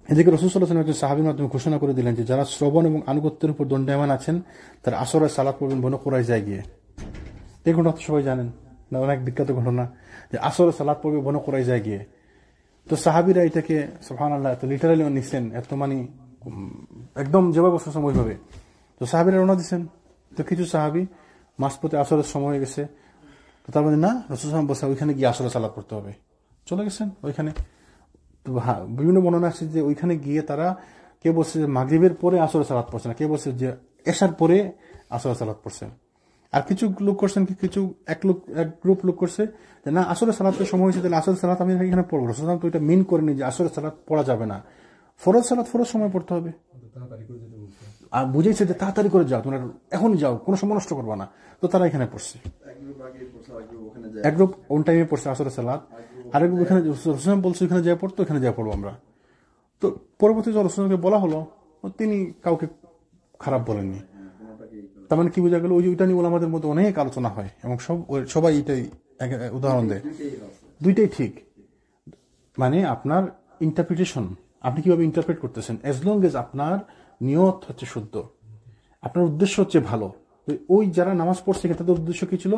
এদিকে রাসূল সাল্লাল্লাহু আলাইহি ওয়াসাল্লাম একজন সাহাবীর মাধ্যমে ঘোষণা করে দিলেন যে যারা শ্রবণ এবং আনুগত্যের উপর দণ্ডায়মান আছেন তারা আসরের সালাত পড়বেন বনু কুরাইজায় গিয়ে। এই ঘটনা সবাই জানেন, অনেক বিখ্যাত ঘটনা যে আসরের সালাত পড়বে বনু কুরাইজায় গিয়ে। তো সাহাবীরা এটাকে সুবহানাল্লাহ এত লিটারালি নিছেন, এত মানে একদম যেভাবে বসেছেন ওইভাবে। তো সাহাবীরা রওনা দিচ্ছেন, তো কিছু সাহাবী মাঝপথে আসরের সময় হয়ে গেছে, তো তার মানে না রাসূল সাল্লাল্লাহু আলাইহি ওয়াসাল্লাম বলছে ওইখানে গিয়ে আসরের সালাত পড়তে হবে, চলে গেছেন ওইখানে। তো হ্যাঁ, বিভিন্ন বর্ণনা আছে যে ওইখানে গিয়ে তারা কে বলছে যে মাগরিবের পরে আসরের সালাত পড়ছে না, কে বলছে যে এশার পরে আসরের সালাত পড়ছে। আর কিছু লোক করছেন কি, এক গ্রুপ লোক করছে যে না আসরের সালাতের সময় হয়েছে, তাহলে আসরের সালাত আমি এখানে পড়বো। রাসূল সাল্লাল্লাহু আলাইহি ওয়াসাল্লাম তো এটা মিন করেনি যে আসরের সালাত পড়া যাবে না, ফরজ সালাত ফরজ সময় পড়তে হবে। আর বুঝেছে যে তাড়াতাড়ি করে যাও, তোমরা এখনই যাও, কোনো সময় নষ্ট করবা না। তো তারা এখানে পড়ছে, এক গ্রুপ অন টাইমে পড়ছে আসরের সালাত, আরেক গ্রুপ এখানে বলছে ওইখানে যা পড়তো ওখানে যা পড়বো আমরা। তো পরবর্তীতে রাসূলকে বলা হলো, তিনি কাউকে খারাপ বলেননি। তার মানে কি বোঝা গেল, ওইটা নিয়ে আমাদের মধ্যে অনেক আলোচনা হয় এবং সবাই এটাই উদাহরণ দেয়, দুইটাই ঠিক। মানে আপনার ইন্টারপ্রিটেশন, আপনি কিভাবে ইন্টারপ্রেট করতেছেন, এজ লং এজ আপনার নিয়ত হচ্ছে শুদ্ধ, আপনার উদ্দেশ্য হচ্ছে ভালো। ওই যারা নামাজ পড়ছে তাদের উদ্দেশ্য কি ছিল?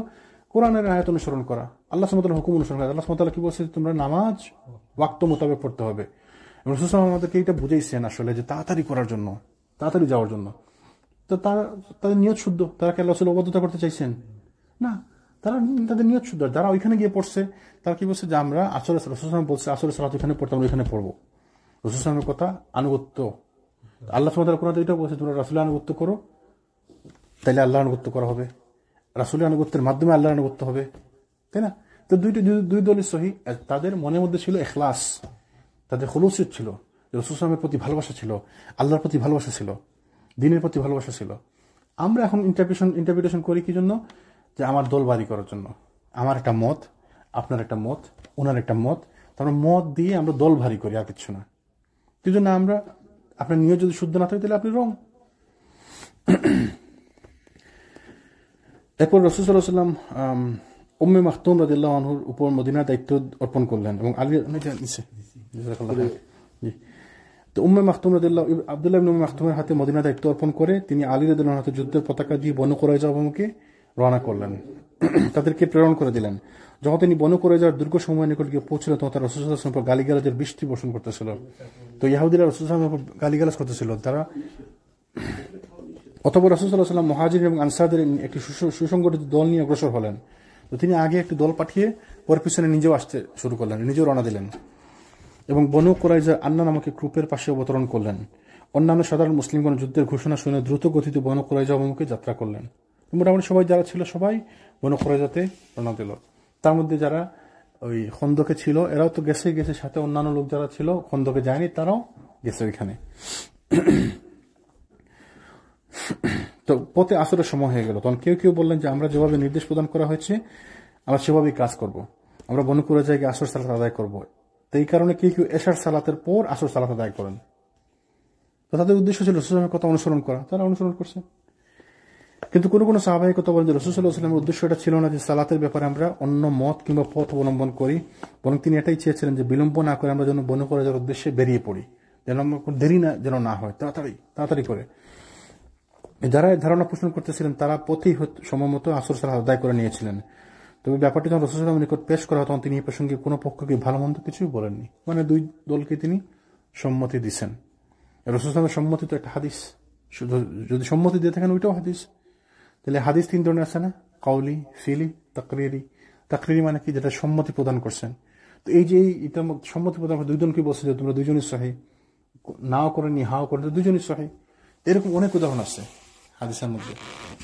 কোরআনের আয়াত অনুসরণ করা, আল্লাহ সুবহানাহু ওয়া তাআলার হুকুম অনুসরণ করা। আল্লাহ সুবহানাহু ওয়া তাআলা কি বলছে, তোমরা নামাজ ওয়াক্ত মোতাবেক পড়তে হবে। রাসূল সাল্লাল্লাহু আলাইহি ওয়াসাল্লাম আমাদেরকে এটা বুঝাইছেন আসলে যে তাড়াতাড়ি করার জন্য, তাড়াতাড়ি যাওয়ার জন্য। তো তাদের নিয়ত শুদ্ধ, তারা কি আল্লাহ রাসূলের অবাধ্যতা করতে চাইছেন? না, তাদের নিয়ত শুদ্ধ। যারা ওইখানে গিয়ে পড়ছে তারা কি বলছে যে আমরা আসরের রাসূল সাল্লাল্লাহু আলাইহি ওয়াসাল্লাম বলছে আসরের সালাত ওইখানে পড়তে, আমরা ওইখানে পড়বো। রাসূল সাল্লাল্লাহু আলাইহি ওয়াসাল্লামের কথা আনুগত্য। আল্লাহ সুবহানাহু ওয়া তাআলা কোরআনে এটা বলছে তোমরা রাসূলের আনুগত্য করো, তাইলে আল্লাহর আনুগত্য করা হবে, রাসূলের আনুগত্যের মাধ্যমে আল্লাহর আনুগত্য হবে, তাই না? তো দুই দলই সহি। তাদের মনের মধ্যে ছিল ইখলাস, তাদের খুলুসিয়ত ছিল, রাসূল সাল্লাল্লাহু আলাইহি ওয়াসাল্লামের প্রতি ভালোবাসা ছিল, আল্লাহর প্রতি ভালোবাসা ছিল, দ্বীনের প্রতি ভালোবাসা ছিল। আমরা এখন ইন্টারপ্রিটেশন করি কি জন্য? যে আমার দল বাড়ি করার জন্য, আমার একটা মত, আপনার একটা মত, ওনার একটা মত, তারপর মত দিয়ে আমরা দল ভারী করি, আর কিছু না। এই জন্য আমরা, আপনার নিয়ত যদি শুদ্ধ না থাকে তাহলে আপনি রং। এরপর রাসূল সাল্লাল্লাহু আলাইহি ওয়াসাল্লাম উম্মে মাখতুম রাদিয়াল্লাহু আনহুর উপর মদিনার দায়িত্ব অর্পণ করলেন এবং তো উম্মে মাখতুম রাদিয়াল্লাহু আব্দুল্লাহ ইবনে উম্মে মাখতুমের হাতে মদিনার দায়িত্ব অর্পণ করে তিনি আলী রাদিয়াল্লাহু আনহুর হাতে যুদ্ধের পতাকা দিয়ে বনু কুরাইজা অভিমুখে রওনা করলেন, তাদেরকে প্রেরণ করে দিলেন। যখন তিনি বনু কুরাইজার দুর্গ সমূহের নিকট গিয়ে পৌঁছলেন তখন তারা রাসূল সাল্লাল্লাহু আলাইহি ওয়াসাল্লামের উপর গালিগালাজের বৃষ্টি বর্ষণ করতেছিল। তো ইহুদীরা রাসূল সাল্লাল্লাহু আলাইহি ওয়াসাল্লামের উপর গালিগালাজ করতেছিল। তারা অতঃপর রাসূল সাল্লাল্লাহু আলাইহি ওয়াসাল্লাম মুহাজির এবং আনসারদের একটি সুসংগঠিত দল নিয়ে অগ্রসর হলেন। তো তিনি আগে একটি দল পাঠিয়ে পর পিছনে নিজেও আসতে শুরু করলেন, নিজেও রওনা দিলেন এবং বনু কুরাইজার আন্না নামক গ্রুপের পাশে অবতরণ করলেন। অন্যান্য সাধারণ মুসলিমগণ যুদ্ধের ঘোষণা শুনে দ্রুত গতিতে বনু কুরাইজা অভিমুখে যাত্রা করলেন। মোটামুটি সবাই যারা ছিল সবাই বনু কুরাইজাতে রওনা দিল। তার মধ্যে যারা ওই খন্দকে ছিল এরাও তো গেছে, সাথে অন্যান্য লোক যারা ছিল খন্দকে যায়নি তারাও গেছে ওইখানে। তো পথে আসরের সময় হয়ে গেল, তখন কেউ কেউ বললেন যে আমরা যেভাবে নির্দেশ প্রদান করা হয়েছে আমরা সেভাবেই কাজ করব, আমরা বনু কুরাইজায় গিয়ে আসর সালাত আদায় করব। তো এই কারণে কেউ কেউ এশার সালাতের পর আসর সালাত আদায় করেন। তো তাদের উদ্দেশ্য ছিল রাসূলের কথা অনুসরণ করা, তারা অনুসরণ করছে। কিন্তু কোনো কোনো সাহাবাই কথা বলেন যে রাসূল সাল্লাল্লাহু আলাইহি ওয়াসাল্লামের উদ্দেশ্য এটা ছিল না যে সালাতের ব্যাপারে আমরা অন্য মত কিংবা পথ অবলম্বন করি, বরং তিনি এটাই চেয়েছিলেন যে বিলম্ব না করে আমরা যেন বনু কুরাইজার উদ্দেশ্যে বেরিয়ে পড়ি, যেন দেরি না যেন না হয়, তাড়াতাড়ি করে। যারা ধারণা পোষণ করতেছিলেন তারা পথেই সময়মতো আসর সালাত আদায় করে নিয়েছিলেন। তবে ব্যাপারটি যখন রাসূল সাল্লাল্লাহু আলাইহি ওয়াসাল্লামের নিকট পেশ করা হয় তখন তিনি এই প্রসঙ্গে কোনো পক্ষকে ভালো মন্দ কিছুই বলেননি, মানে দুই দলকে তিনি সম্মতি দিচ্ছেন। রাসূল সাল্লাল্লাহু আলাইহি ওয়াসাল্লামের সম্মতি তো একটা হাদিস, শুধু যদি সম্মতি দিয়ে থাকেন ওইটাও হাদিস। তাহলে হাদিস তিন ধরনের আছে না, কাউলি, ফিলি, তাকরিরি। তাকরিরি মানে কি, যেটা সম্মতি প্রদান করছেন। তো এই যে এটার মধ্যে সম্মতি প্রদান করে দুইজনকে বলছে যে তোমরা দুইজনই সহি, নাও করেনি হাও করে দুইজনই সহি। এরকম অনেক উদাহরণ আছে হাদিসের মধ্যে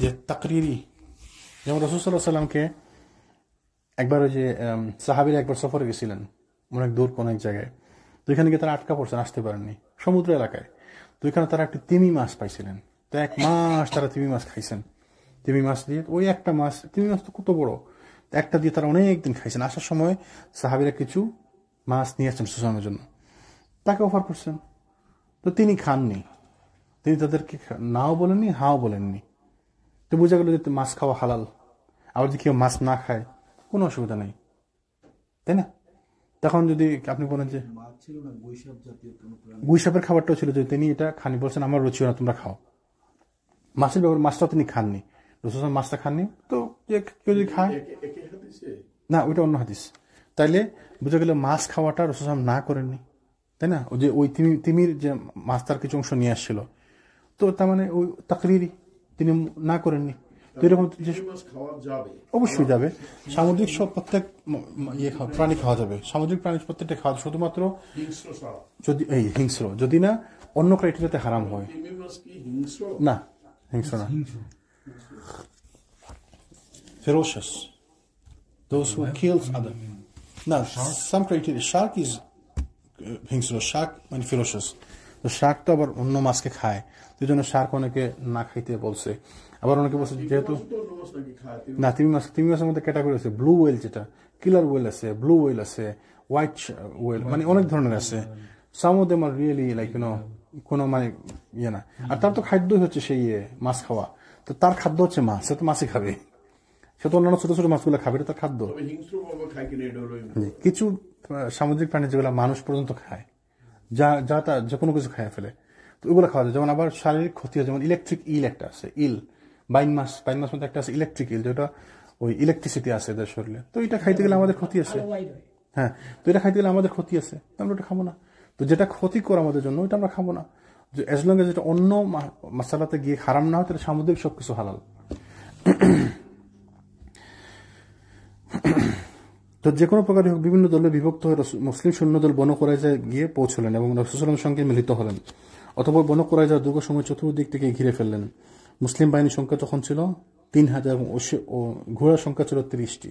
যে তাকরিরি। যেমন রাসূল সাল্লাল্লাহু আলাইহি ওয়াসাল্লামকে একবার ওই যে সাহাবীরা একবার সফরে গেছিলেন অনেক দূর কোন এক জায়গায়, তো এখানে গিয়ে তারা আটকা পড়ছেন, আসতে পারেননি সমুদ্র এলাকায়। তো এখানে তারা একটি তিমি মাছ পাইছিলেন, তো 1 মাস তারা তিমি মাছ খাইছেন। তিমি মাছ দিয়ে ওই একটা মাছ, তিমি মাছ তো কত বড়, একটা দিয়ে তারা অনেকদিন খাইছেন। আসার সময় সাহাবীরা কিছু মাছ নিয়ে আসছেন সুসামের জন্য, তাকে অফার করছেন, তো তিনি খাননি। তিনি তাদেরকে নাও বলেননি হাও বলেননি। তো বোঝা গেল যে মাছ খাওয়া হালাল। আবার যদি কেউ মাছ না খায় কোনো অসুবিধা নেই, তাই না? তখন যদি আপনি বলেন যে গুইসাপের খাবারটাও ছিল, যে তিনি এটা খানি, বলছেন আমার রুচি না তোমরা খাও। মাছের ব্যাপার মাছটাও তিনি খাননি, রাসূল মাছটা খাননি। তো কেউ যদি খায় না, ওইটা অন্য হাদিস। তাইলে বোঝা গেল মাছ খাওয়াটা রাসূল না করেননি, তাই না? ওই যে ওই তিমির যে মাছ তার কিছু অংশ নিয়ে আসছিল, তো তার মানে ওই তাকরিরি তিনি না করেননি। তো এরকম অবশ্যই যাবে, সামুদ্রিক সব প্রত্যেক প্রাণী খাওয়া যাবে, সামুদ্রিক প্রাণী প্রত্যেকটা খাওয়া, শুধুমাত্র যদি এই হিংস্র, যদি না অন্য ক্রাইটেরিয়াতে হারাম হয়। না, হিংস্র না, ferocious, those who kills other. না, some criteria. Shark is হিংস্র, shark মানে ferocious। তো শার্ক তো আবার অন্য মাছকে খায়, এই জন্য শার্ক অনেকে না খাইতে বলছে। আবার অনেকে বলছে যেহেতু না, তিমি মাছের মধ্যে ক্যাটাগরি আছে, ব্লু ওয়েল, যেটা কিলার ওয়েল আছে, ব্লু ওয়েল আছে, হোয়াইট ওয়েল, মানে অনেক ধরনের আছে। Some of them are really like কোনো মানে ইয়ে না। আর তার তো খাদ্যই হচ্ছে সেই মাছ খাওয়া, তো তার খাদ্য হচ্ছে মাছ, সে তো মাছই খাবে, সে তো অন্যান্য ছোট ছোট মাছগুলো খাবে, এটা তার খাদ্য। কিছু সামুদ্রিক প্রাণী যেগুলো মানুষ পর্যন্ত খায়, যা তা যে কোনো কিছু খায় ফেলে, তো ওগুলো খাওয়া যায়। যেমন আবার শারীরিক ক্ষতি হয়, যেমন ইলেকট্রিক ইল একটা আছে, ইল বাইন মাছ মধ্যে একটা আছে ইলেকট্রিক ইল, যেটা ওই ইলেকট্রিসিটি আছে এদের শরীরে, তো এটা খাইতে গেলে আমাদের ক্ষতি আছে। হ্যাঁ, তো এটা খাইতে গেলে আমাদের ক্ষতি আছে, আমরা ওটা খাবো না। তো যেটা ক্ষতিকর আমাদের জন্য ওইটা আমরা খাবো না, যে এজ লং এজ যেটা অন্য মশালাতে গিয়ে হারাম না হয়, তাহলে সামুদ্রিক সবকিছু হালাল। তো যে কোনো প্রকার বিভিন্ন দলে বিভক্ত হয়ে মুসলিম সৈন্যদল বনু কুরাইজায় গিয়ে পৌঁছলেন এবং রাসূল সাল্লাল্লাহু আলাইহি ওয়াসাল্লামের সঙ্গে মিলিত হলেন। অতঃপর বনু কুরাইজা দুর্গ সময় চতুর্দিক থেকে ঘিরে ফেললেন। মুসলিম বাহিনীর সংখ্যা তখন ছিল 3000 এবং ঘোড়ার সংখ্যা ছিল 30টি।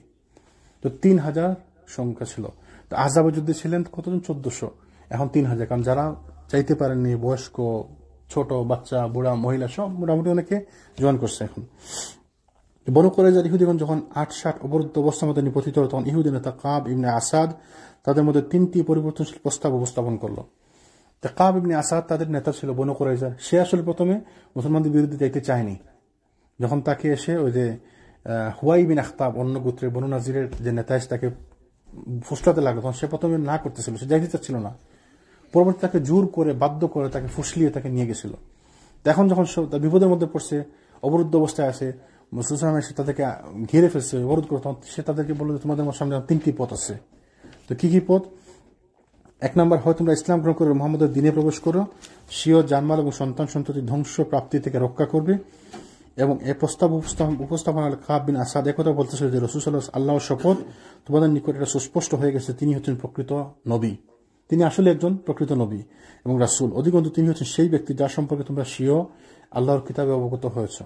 তো 3000 সংখ্যা ছিল। তো আহজাবের যুদ্ধে ছিলেন কতজন? 1400। এখন 3000, কারণ যারা চাইতে পারেননি, বয়স্ক, ছোট বাচ্চা, বুড়া, মহিলা সব মোটামুটি অনেকে জয়েন করছে এখন। বনু কুরাইজার ইহুদিগণ যখন 8-60 অবরুদ্ধ অবস্থার মধ্যে নিপতিত হল, তখন ইহুদি নেতা কাব ইবনে আসাদ তাদের মধ্যে 3টি পরিবর্তনশীল প্রস্তাব উপস্থাপন করলো। কাব ইবনে আসাদ তাদের নেতা ছিল বনু কুরাইজা। সে আসলে প্রথমে মুসলমানদের বিরুদ্ধে যাইতে চায়নি। যখন তাকে এসে ওই যে হুয়াই বিন আখতাব, অন্য গোত্রের বনু নাজিরের যে নেতা এসে তাকে ফুসলাতে লাগলো, তখন সে প্রথমে না করতেছিল, সে যাইতে চাচ্ছিল না। পরবর্তী তাকে জোর করে, বাধ্য করে, তাকে ফুসলিয়ে তাকে নিয়ে গেছিল। এখন যখন বিপদের মধ্যে পড়ছে, অবরুদ্ধ অবস্থায় আছে, মুসলমান এসে তাদেরকে ঘিরে ফেলছে, অবরোধ করে, তখন সে তাদেরকে বলল যে তোমাদের সামনে 3টি পথ আছে। তো কি কি পথ? 1 নম্বর, হয় তোমরা ইসলাম গ্রহণ করে মুহাম্মদের দ্বীনে প্রবেশ করো, স্বীয় জানমাল এবং সন্তান সন্ততি ধ্বংস প্রাপ্তি থেকে রক্ষা করবে। এবং এই প্রস্তাব উপস্থাপন কাব বিন আসাদ একথা বলতেছিল যে রাসূল সাল্লাল্লাহু আলাইহি ওয়াসাল্লাম আল্লাহর শপথ, তোমাদের নিকট এটা সুস্পষ্ট হয়ে গেছে তিনি হচ্ছেন প্রকৃত নবী, তিনি আসলে একজন প্রকৃত নবী এবং রাসূল। অধিকন্তু তিনি হচ্ছেন সেই ব্যক্তি যার সম্পর্কে তোমরা স্বীয় আল্লাহর কিতাবে অবগত হয়েছ।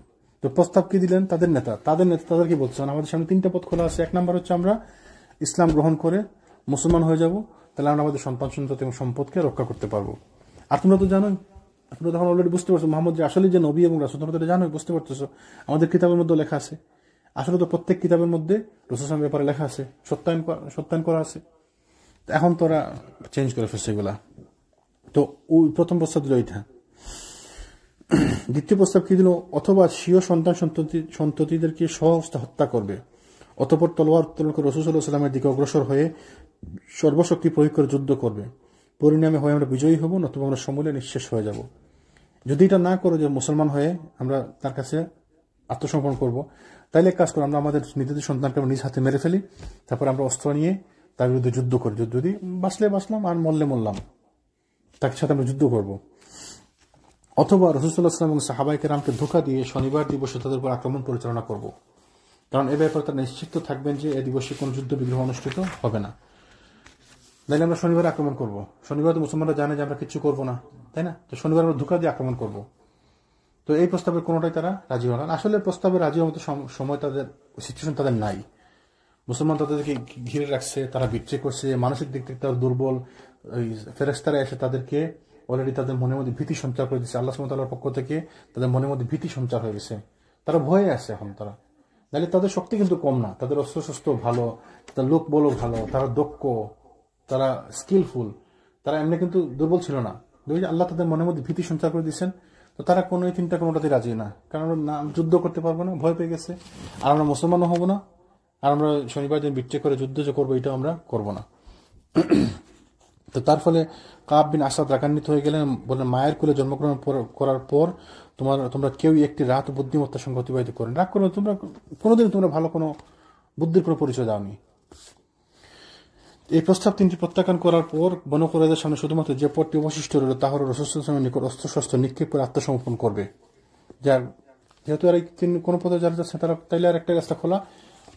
তো প্রস্তাব কি দিলেন? তাদের নেতা তাদের কি বলছেন? আমাদের সামনে 3টা পথ খোলা আছে। 1 নম্বর হচ্ছে আমরা ইসলাম গ্রহণ করে মুসলমান হয়ে যাব, তাহলে আমরা আমাদের সন্তান সন্ততি এবং সম্পদকে রক্ষা করতে পারবো। আর তোমরা তো জানোই তোমরা তখন অলরেডি বুঝতে পারছো মোহাম্মদ যে আসলে যে নবী এবং রাসূল, তোমরা তো জানোই, বুঝতে পারতেছো। আমাদের কিতাবের মধ্যে লেখা আছে, আসলে তো প্রত্যেক কিতাবের মধ্যে রাসূল সাল্লাল্লাহু ব্যাপারে লেখা আছে, সত্যায়ন করা আছে। এখন তোরা চেঞ্জ করে ফেলছে এগুলা। তো ওই প্রথম প্রস্তাব দিল এইটা। দ্বিতীয় প্রস্তাব কি দিল, অথবা স্বীয় সন্ততিদেরকে স্বহস্তে হত্যা করবে, অতঃপর তলোয়ার উত্তোলন করে রাসূল সাল্লাল্লাহু আলাইহি ওয়াসাল্লামের দিকে অগ্রসর হয়ে সর্বশক্তি প্রয়োগ করে যুদ্ধ করবে। পরিণামে হয় আমরা বিজয়ী হব, নতুবা আমরা সমূলে নিঃশেষ হয়ে যাব। যদি এটা না করো যে মুসলমান হয়ে আমরা তার কাছে আত্মসমর্পণ করব, তাইলে কাজ করো, আমরা আমাদের নিজেদের সন্তানকে নিজ হাতে মেরে ফেলি, তারপর আমরা অস্ত্র নিয়ে তার বিরুদ্ধে যুদ্ধ করি। যদি বাঁচলে বাঁচলাম, আর মরলে মরলাম, তার সাথে আমরা যুদ্ধ করব। অথবা রাসূল সাল্লাল্লাহু আলাইহি ওয়াসাল্লাম এবং সাহাবায়ে কেরামকে ধোঁকা দিয়ে শনিবার দিবসে তাদের উপর আক্রমণ পরিচালনা করব। কারণ এ ব্যাপারে তারা নিশ্চিত থাকবেন যে এ দিবসে কোনো যুদ্ধ বিগ্রহ অনুষ্ঠিত হবে না। তাইলে আমরা শনিবার আক্রমণ করব। শনিবার তো মুসলমানরা জানে যে আমরা কিচ্ছু করবো না, তাই না? তো শনিবার আমরা ধোঁকা দিয়ে আক্রমণ করব। তো এই প্রস্তাবের কোনোটাই তারা রাজি হন। আসলে প্রস্তাবে রাজি হওয়ার মতো সময় তাদের, সিচুয়েশন তাদের নাই। মুসলমান তাদেরকে ঘিরে রাখছে, তারা বিক্রি করছে, মানসিক দিক থেকে তারা দুর্বল। ওই ফেরেশতারা এসে তাদেরকে অলরেডি তাদের মনের মধ্যে ভীতি সঞ্চার করে দিচ্ছে। আল্লাহ সুবহানাহু ওয়া তাআলার পক্ষ থেকে তাদের মনের মধ্যে ভীতি সঞ্চার হয়ে গেছে, তারা ভয়ে আছে এখন। তারা নাহলে তাদের শক্তি কিন্তু কম না, তাদের অস্ত্র ভালো, তাদের লোক বলো ভালো, তারা দক্ষ, তারা স্কিলফুল, তারা এমনি কিন্তু দুর্বল ছিল না। আল্লাহ তাদের মনের মধ্যে ভীতি সঞ্চার করে দিচ্ছেন। তো তারা কোনো চিন্তা কোনোটাতে রাজি না, কারণ আমরা না যুদ্ধ করতে পারবো না, ভয় পেয়ে গেছে। আর আমরা মুসলমানও হব না, আর আমরা শনিবার দিন বিট্রে করে যুদ্ধ যে করবো এটাও আমরা করবো না। তো তার ফলে কাব বিন আসাদ রাগান্বিত হয়ে গেলেন, বললেন মায়ের কোলে জন্মগ্রহণ করার পর তোমরা কেউই একটি রাত বুদ্ধিমত্তার সঙ্গে অতিবাহিত করেন। রাগ করো, তোমরা কোনোদিন তোমরা ভালো কোনো বুদ্ধির কোনো পরিচয় দাওনি। এই প্রস্তাব তিনটি প্রত্যাখ্যান করার পর বনু কুরাইযার সামনে শুধুমাত্র যে পথটি অবশিষ্ট রইল তা হল রাসূল সাল্লাল্লাহু আলাইহি ওয়াসাল্লামের নিকট অস্ত্রশস্ত্র নিক্ষেপ করে আত্মসমর্পণ করবে। যেহেতু আর এই কোনো পথে যারা যাচ্ছে তারা, তাইলে আর একটা রাস্তা খোলা,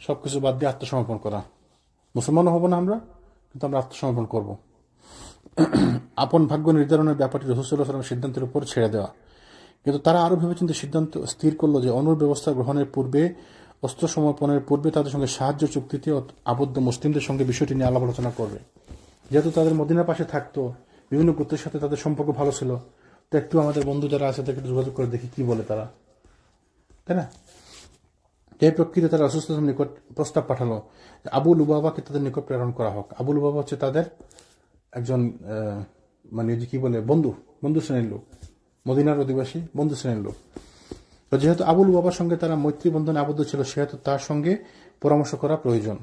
সবকিছু বাদ দিয়ে আত্মসমর্পণ করা। মুসলমানও হব না আমরা, কিন্তু আমরা আত্মসমর্পণ করব। আপন ভাগ্য নির্ধারণের ব্যাপারটি রাসূল সাল্লাল্লাহু আলাইহি ওয়াসাল্লামের সিদ্ধান্তের উপর ছেড়ে দেওয়া। কিন্তু তারা আরো ভেবেচিন্তে সিদ্ধান্ত স্থির করলো যে অনুর ব্যবস্থা গ্রহণের পূর্বে, অস্ত্র সমর্পণের পূর্বে তাদের সঙ্গে সাহায্য চুক্তিতে আবদ্ধ মুসলিমদের সঙ্গে বিষয়টি নিয়ে আলাপ আলোচনা করবে। যেহেতু তাদের মদিনার পাশে থাকতো, বিভিন্ন গোত্রের সাথে তাদের সম্পর্ক ভালো ছিল, তো একটু আমাদের বন্ধু যারা আছে তাদেরকে একটু যোগাযোগ করে দেখি কি বলে তারা, তাই না? এই প্রকৃতিতে তারা রাসূল সাল্লাল্লাহু আলাইহি ওয়াসাল্লামের নিকট প্রস্তাব পাঠালো আবু লুবাবাকে তাদের নিকট প্রেরণ করা হোক। আবু লুবাবা হচ্ছে তাদের একজন মানে যে কি বলে বন্ধু শ্রেণীর লোক, মদিনার অধিবাসী বন্ধু শ্রেণীর লোক। তো যেহেতু আবুল বাবার সঙ্গে তারা মৈত্রী বন্ধনে আবদ্ধ ছিল, সেহেতু তার সঙ্গে পরামর্শ করা প্রয়োজন।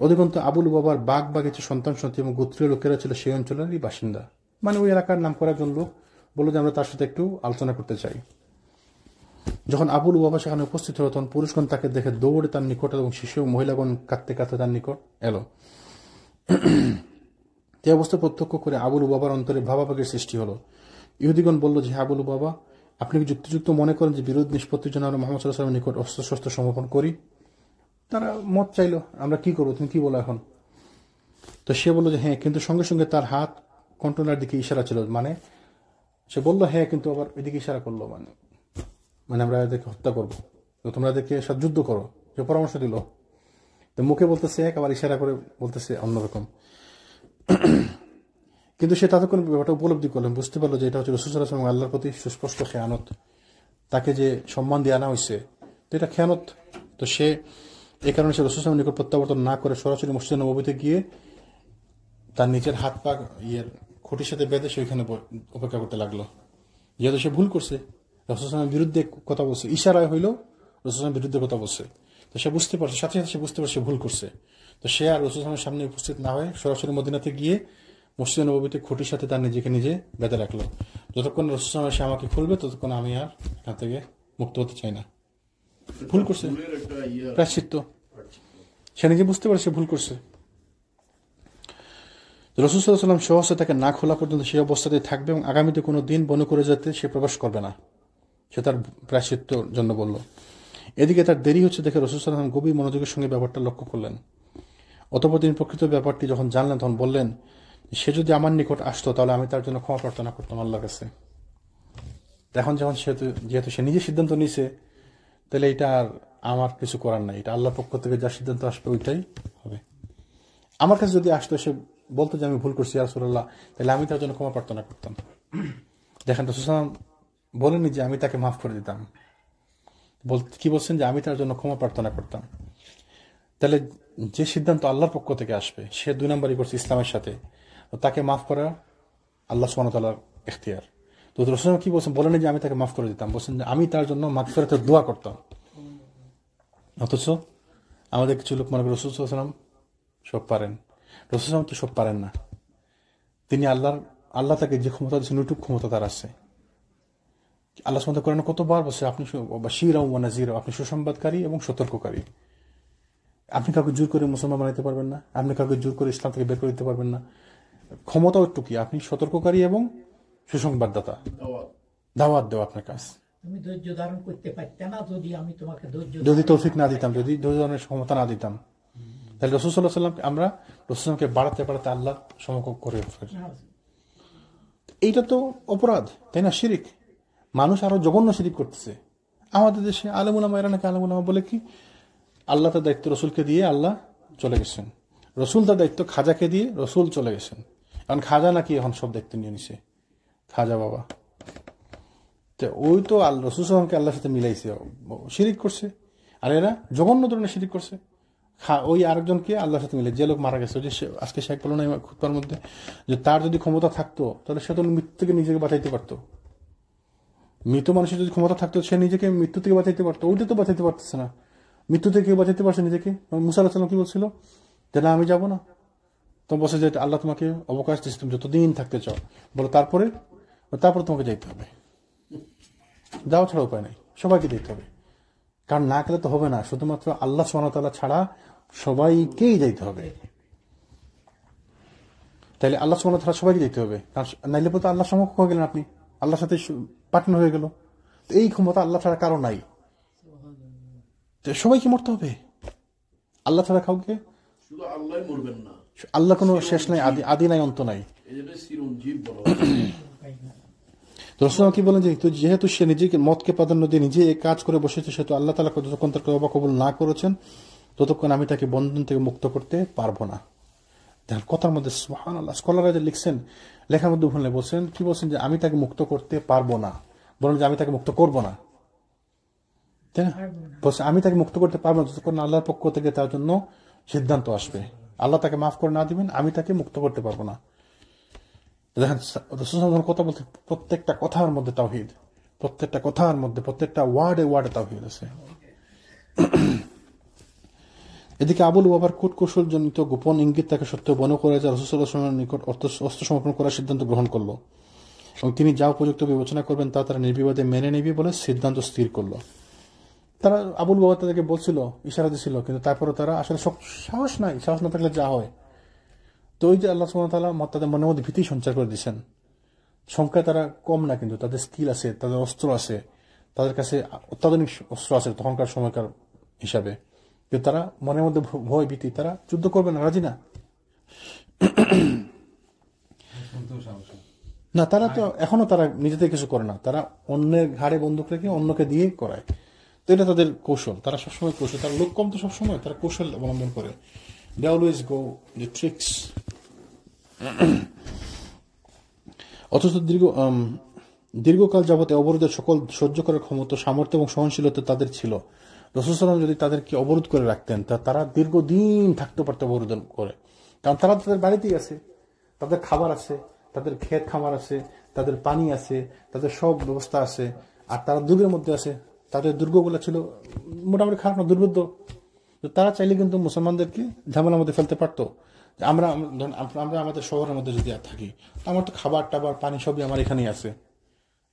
অধিকন্তু আবুল বাবার বাগ বাগিচে সন্তান সন্ততি এবং গোত্রীয় লোকেরা ছিল সেই অঞ্চলেরই বাসিন্দা, মানে ওই এলাকার নাম করা একজন লোক বলল যে আমরা তার সাথে একটু আলোচনা করতে চাই। যখন আবুল বাবা সেখানে উপস্থিত হলো, তখন পুরুষগণ তাকে দেখে দৌড়ে তার নিকট এবং শিশু মহিলাগণ কাঁদতে কাঁদতে তার নিকট এলো। এই অবস্থা প্রত্যক্ষ করে আবুল বাবার অন্তরে ভাবাভাগের সৃষ্টি হলো। ইহুদিগণ বলল যে আবুল বাবা, আপনি কি যুক্তিযুক্ত মনে করেন যে বিরোধ নিষ্পত্তির জন্য আমরা মুহাম্মদ সাল্লাল্লাহু আলাইহি ওয়াসাল্লামের নিকট অস্ত্রশস্ত্র সমর্পণ করি? তারা মত চাইলো, আমরা কি করবো, তুমি কি বলো এখন? তো সে বললো যে হ্যাঁ, কিন্তু সঙ্গে সঙ্গে তার হাত কন্ট্রোলার দিকে ইশারা ছিল, মানে সে বললো হ্যাঁ, কিন্তু আবার ওইদিকে ইশারা করলো, মানে আমরা এদেরকে হত্যা করবো, তো তোমরা এদেরকে সাথে যুদ্ধ করো, যে পরামর্শ দিল। তো মুখে বলতেছে এক, আবার ইশারা করে বলতেছে অন্যরকম। কিন্তু সে ততক্ষণ ব্যাপারটা উপলব্ধি করলেন, বুঝতে পারলো যে এটা হচ্ছে রাসূল সাল্লাল্লাহু আলাইহি ওয়াসাল্লাম আল্লাহর প্রতি সুস্পষ্ট খেয়ানত, তাকে যে সম্মান দিয়ে আনা হয়েছে, তো এটা খেয়ানত। তো সে এই কারণে সে রাসূল সাল্লাল্লাহু আলাইহি ওয়াসাল্লামের নিকট প্রত্যাবর্তন না করে সরাসরি মসজিদে নববীতে গিয়ে তার নিজের হাত পা খুঁটির সাথে বেঁধে সে ওইখানে অপেক্ষা করতে লাগলো। যেহেতু সে ভুল করছে, রাসূল সাল্লাল্লাহু আলাইহি ওয়াসাল্লামের বিরুদ্ধে কথা বলছে, ইশারায় হইলেও রাসূল সাল্লাল্লাহু আলাইহি ওয়াসাল্লামের বিরুদ্ধে কথা বলছে, তো সে বুঝতে পারছে, সাথে সাথে সে বুঝতে পারছে সে ভুল করছে। তো সে আর রাসূল সাল্লাল্লাহু আলাইহি ওয়াসাল্লামের সামনে উপস্থিত না হয়ে সরাসরি মদিনাতে গিয়ে মসজিদে নববীতে খুঁটির সাথে তার নিজেকে নিজে বেঁধে রাখলো। যতক্ষণ রাসূল সাল্লাল্লাহু আলাইহি ওয়াসাল্লাম সে আমাকে খুলবে, ততক্ষণ আমি আর এখান থেকে মুক্ত হতে চাই না। ভুল করছে, প্রায়শ্চিত্ত। সে নিজে বুঝতে পারে সে ভুল করছে। রাসূল সাল্লাল্লাহু আলাইহি ওয়াসাল্লাম সহসা তাকে না খোলা পর্যন্ত সেই অবস্থাতেই থাকবে এবং আগামীতে কোনো দিন বনু কুরাইযাতে সে প্রবেশ করবে না, সে তার প্রায়শ্চিত্তর জন্য বলল। এদিকে তার দেরি হচ্ছে দেখে রাসূল সাল্লাল্লাহু আলাইহি ওয়াসাল্লাম গভীর মনোযোগের সঙ্গে ব্যাপারটা লক্ষ্য করলেন। অতঃপর তিনি প্রকৃত ব্যাপারটি যখন জানলেন, তখন বললেন, সে যদি আমার নিকট আসতো তাহলে আমি তার জন্য ক্ষমা প্রার্থনা করতাম আল্লাহর কাছে। এখন যখন যেহেতু সে নিজে সিদ্ধান্ত নিছে, তাহলে এটা আর আমার কিছু করার নাই, এটা আল্লাহর পক্ষ থেকে যা সিদ্ধান্ত আসবে ওইটাই হবে। আমার কাছে যদি আসতো, সে বলতো যে আমি ভুল করছি ইয়া রাসূলুল্লাহ, তাহলে আমি তার জন্য ক্ষমা প্রার্থনা করতাম। দেখেন রাসূল সাল্লাল্লাহু আলাইহি ওয়াসাল্লাম বলেননি যে আমি তাকে মাফ করে দিতাম, কি বলছেন যে আমি তার জন্য ক্ষমা প্রার্থনা করতাম। তাহলে যে সিদ্ধান্ত আল্লাহর পক্ষ থেকে আসবে সে 2 নম্বরই করছে ইসলামের সাথে, তাকে মাফ করা আল্লাহ সুবহানাহু ওয়া তাআলার ইখতিয়ার। তো রাসূল কি বলছেন, বলেননি যে আমি তাকে মাফ করে দিতাম, বলছেন যে আমি তার জন্য মাগফিরাতের দোয়া করতাম। অথচ আমাদের কিছু লোক মনে করে রাসূল সাল্লাল্লাহু আলাইহি ওয়াসাল্লাম সব পারেন। রাসূল সাল্লাল্লাহু আলাইহি ওয়াসাল্লাম তো সব পারেন না। তিনি আল্লাহ তাকে যে ক্ষমতা দিয়েছেন ওইটুকু ক্ষমতা তার আছে। আল্লাহ সুবহানাহু ওয়া তাআলা কোরআনে কতবার বলছে আপনি বাশীরা ওয়া নাযীরা, আপনি সুসংবাদকারী এবং সতর্ককারী। আপনি কাউকে জোর করে মুসলমান বানাইতে পারবেন না, আপনি কাউকে জোর করে ইসলাম থেকে বের করে দিতে পারবেন না। ক্ষমতাও একটু কি, আপনি সতর্ককারী এবং সুসংবাদদাতা, দাওয়াত দেওয়া আপনার কাজ। তুমি ধৈর্য ধারণ করতে পারতে না যদি তৌফিক না দিতাম, যদি ধৈর্য ধারণের ক্ষমতা না দিতাম, তাহলে রাসূল সাল্লাল্লাহু আলাইহি ওয়াসাল্লাম আমরা রাসূল সাল্লামকে বাড়াতে বাড়াতে আল্লাহ সমকক্ষ করে ফেলি। এইটা তো অপরাধ, তাই না? শিরিক। মানুষ আরো জঘন্য শিরিক করতেছে আমাদের দেশে। আলেম উলামা এরা নাকি আলেম উলামা বলে কি আল্লাহ তার দায়িত্ব রসুলকে দিয়ে আল্লাহ চলে গেছেন, রসুল তার দায়িত্ব খাজাকে দিয়ে রসুল চলে গেছেন। কারণ খাজা নাকি এখন সব দায়িত্ব নিয়ে নিছে, খাজা বাবা। তো ওই তো রসুল সাল্লামকে আল্লাহর সাথে মিলাইছে, শিরিক করছে। আর এরা জঘন্য ধরনের শিরিক করছে। ওই আরেকজনকে আল্লাহর সাথে মিলে, যে লোক মারা গেছে, যে আজকে শেখ বলো না খুতবার মধ্যে, যে তার যদি ক্ষমতা থাকতো তাহলে সে তো মৃত্যু থেকে নিজেকে বাঁচাইতে পারতো। মৃত মানুষের যদি ক্ষমতা থাকতো সে নিজেকে মৃত্যু থেকে বাঁচাইতে পারতো, ওইটা তো বাঁচাইতে পারতেছে না। মৃত্যু থেকে বাঁচাইতে পারছে নিজেকে। মুসা আলাইহিস সালাম কি বলছিল, যে না আমি যাবো না। তো বলছে যে আল্লাহ তোমাকে অবকাশ দিচ্ছে, তুমি যতদিন থাকতে চাও বলো, তারপরে তোমাকে যাইতে হবে। যাওয়া ছাড়া উপায় নাই, সবাইকে যেতে হবে। কারণ না গেলে তো হবে না, শুধুমাত্র আল্লাহ সুবহানাহু ওয়া তাআলা ছাড়া সবাইকেই যাইতে হবে। তাইলে আল্লাহ সুবহানাহু ওয়া তাআলা সবাইকে যেতে হবে, কারণ নাইলে পরে আল্লাহ সমকক্ষ হয়ে গেলেন আপনি, আল্লাহর সাথে পার্টনার হয়ে গেল। তো এই ক্ষমতা আল্লাহ ছাড়া কারো নাই, সবাইকে মরতে হবে। আল্লাহ ছাড়া কাউকে, শুধু আল্লাহই মরবেন না, আল্লাহ কোনো শেষ নাই, আদি নাই, অন্ত নাই। রাসূল কি বলেন, যেহেতু সে নিজেকে মতকে প্রাধান্য দিয়ে নিজে এই কাজ করে বসেছে, সেহেতু আল্লাহ তাআলা যতক্ষণ তার তওবা কবুল না করেছেন ততক্ষণ আমি তাকে বন্ধন থেকে মুক্ত করতে পারবো না। কথার মধ্যে সুবহানাল্লাহ, স্কলাররা যে লিখছেন, লেখার মধ্যে ভুলে বলছেন, কি বলছেন, যে আমি তাকে মুক্ত করতে পারবো না, বলেন যে আমি তাকে মুক্ত করবো না, তাই না? বলছে আমি তাকে মুক্ত করতে পারবো না যতক্ষণ আল্লাহর পক্ষ থেকে তার জন্য সিদ্ধান্ত আসবে। আল্লাহ তাকে মাফ করে না দিবেন, আমি তাকে মুক্ত করতে পারবো না। দেখেন রাসূল সাল্লাল্লাহু আলাইহি ওয়াসাল্লাম কথা বলতে প্রত্যেকটা কথার মধ্যে তাওহীদ, প্রত্যেকটা কথার মধ্যে, প্রত্যেকটা ওয়ার্ডে তাওহীদ আছে। এদিকে আবুল বাবার কূটকৌশল জনিত গোপন ইঙ্গিত তাকে সত্য মনে করে যে রাসূল সাল্লাল্লাহু আলাইহি ওয়াসাল্লামের নিকট অস্ত্র সমর্পণ করার সিদ্ধান্ত গ্রহণ করলো এবং তিনি যা উপযুক্ত বিবেচনা করবেন তা তারা নির্বিবাদে মেনে নেবে বলে সিদ্ধান্ত স্থির করলো। তারা আবুল বাবা তাদেরকে বলছিল, ইশারা দিছিল, কিন্তু তারপরে তারা আসলে সাহস নাই, সাহস না থাকলে যা হয়। তো ওই যে আল্লাহ সুবহানাহু ওয়া তাআলা তাদের মনের মধ্যে ভীতি সঞ্চার করে দিচ্ছেন। সংখ্যায় তারা কম না, কিন্তু তাদের স্কিল আছে, তাদের অস্ত্র আছে, তাদের কাছে অত্যাধুনিক অস্ত্র আছে তখনকার সময়কার হিসাবে। কিন্তু তারা মনের মধ্যে ভয় ভীতি, তারা যুদ্ধ করবে না, রাজি না। না, তারা তো এখনো তারা নিজেদের কিছু করে না, তারা অন্যের ঘাড়ে বন্দুক রেখে অন্যকে দিয়ে করায়। তো এটা তাদের কৌশল, তারা সবসময় কৌশল, তারা লোক কম তো সবসময় তারা কৌশল অবলম্বন করে। They always go the tricks. অথচ দীর্ঘকাল যাবতে অবরোধের সকল সহ্য করার ক্ষমতা, সামর্থ্য এবং সহনশীলতা তাদের ছিল। রাসূল সাল্লাল্লাহু আলাইহি ওয়াসাল্লাম যদি তাদেরকে অবরোধ করে রাখতেন তা তারা দীর্ঘদিন থাকতে পারত অবরোধ করে। কারণ তারা তাদের বাড়িতেই আছে, তাদের খাবার আছে, তাদের ক্ষেত খামার আছে, তাদের পানি আছে, তাদের সব ব্যবস্থা আছে। আর তারা দুর্গের মধ্যে আছে, তাদের দুর্গগুলো ছিল মোটামুটি খারাপ না, দুর্ভেদ্য। তারা চাইলে কিন্তু মুসলমানদেরকে ঝামেলার মধ্যে ফেলতে পারতো। আমরা আমাদের শহরের মধ্যে যদি থাকি, আমার তো খাবার টাবার পানি সবই আমার এখানেই আছে,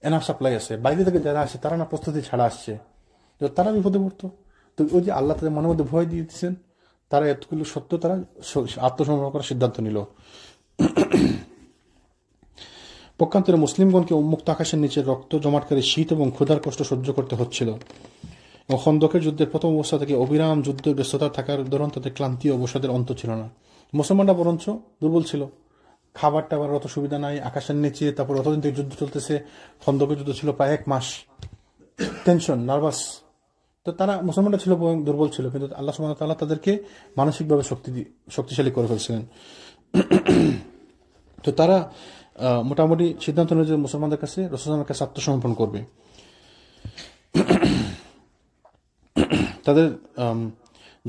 এনাফ সাপ্লাই আছে। বাইরে থেকে যারা আসে তারা না প্রস্তুতি ছাড়া আসছে, তো তারা বিপদে পড়তো। তো ওই যে আল্লাহ তাদের মনের মধ্যে ভয় দিয়ে দিচ্ছেন, তারা এতগুলো সত্য তারা আত্মসমর্পণ করার সিদ্ধান্ত নিল। পক্ষান্তরে মুসলিমগণকে উন্মুক্ত আকাশের নিচে রক্ত জমাটকারী শীত এবং ক্ষুধার কষ্ট সহ্য করতে হচ্ছিল। এবং খন্দকের যুদ্ধের প্রথম অবস্থা থেকে অবিরাম যুদ্ধের ব্যস্ততা থাকার দরুন তাদের ক্লান্তি ও অবসাদের অন্ত ছিল না। মুসলমানরা বরঞ্চ দুর্বল ছিল, খাবার টাবার অত সুবিধা নাই, আকাশের নিচে, তারপর অতদিন থেকে যুদ্ধ চলতেছে, খন্দকের যুদ্ধ ছিল প্রায় 1 মাস, টেনশন, নার্ভাস। তো তারা মুসলমানরা ছিল দুর্বল ছিল, কিন্তু আল্লাহ সুবহানাহু ওয়া তাআলা তাদেরকে মানসিকভাবে শক্তিশালী করে ফেলছিলেন। তো তারা মোটামুটি সিদ্ধান্ত নিল যে মুসলমানদের কাছে রাসূলের কাছে আত্মসমর্পণ করবে। তাদের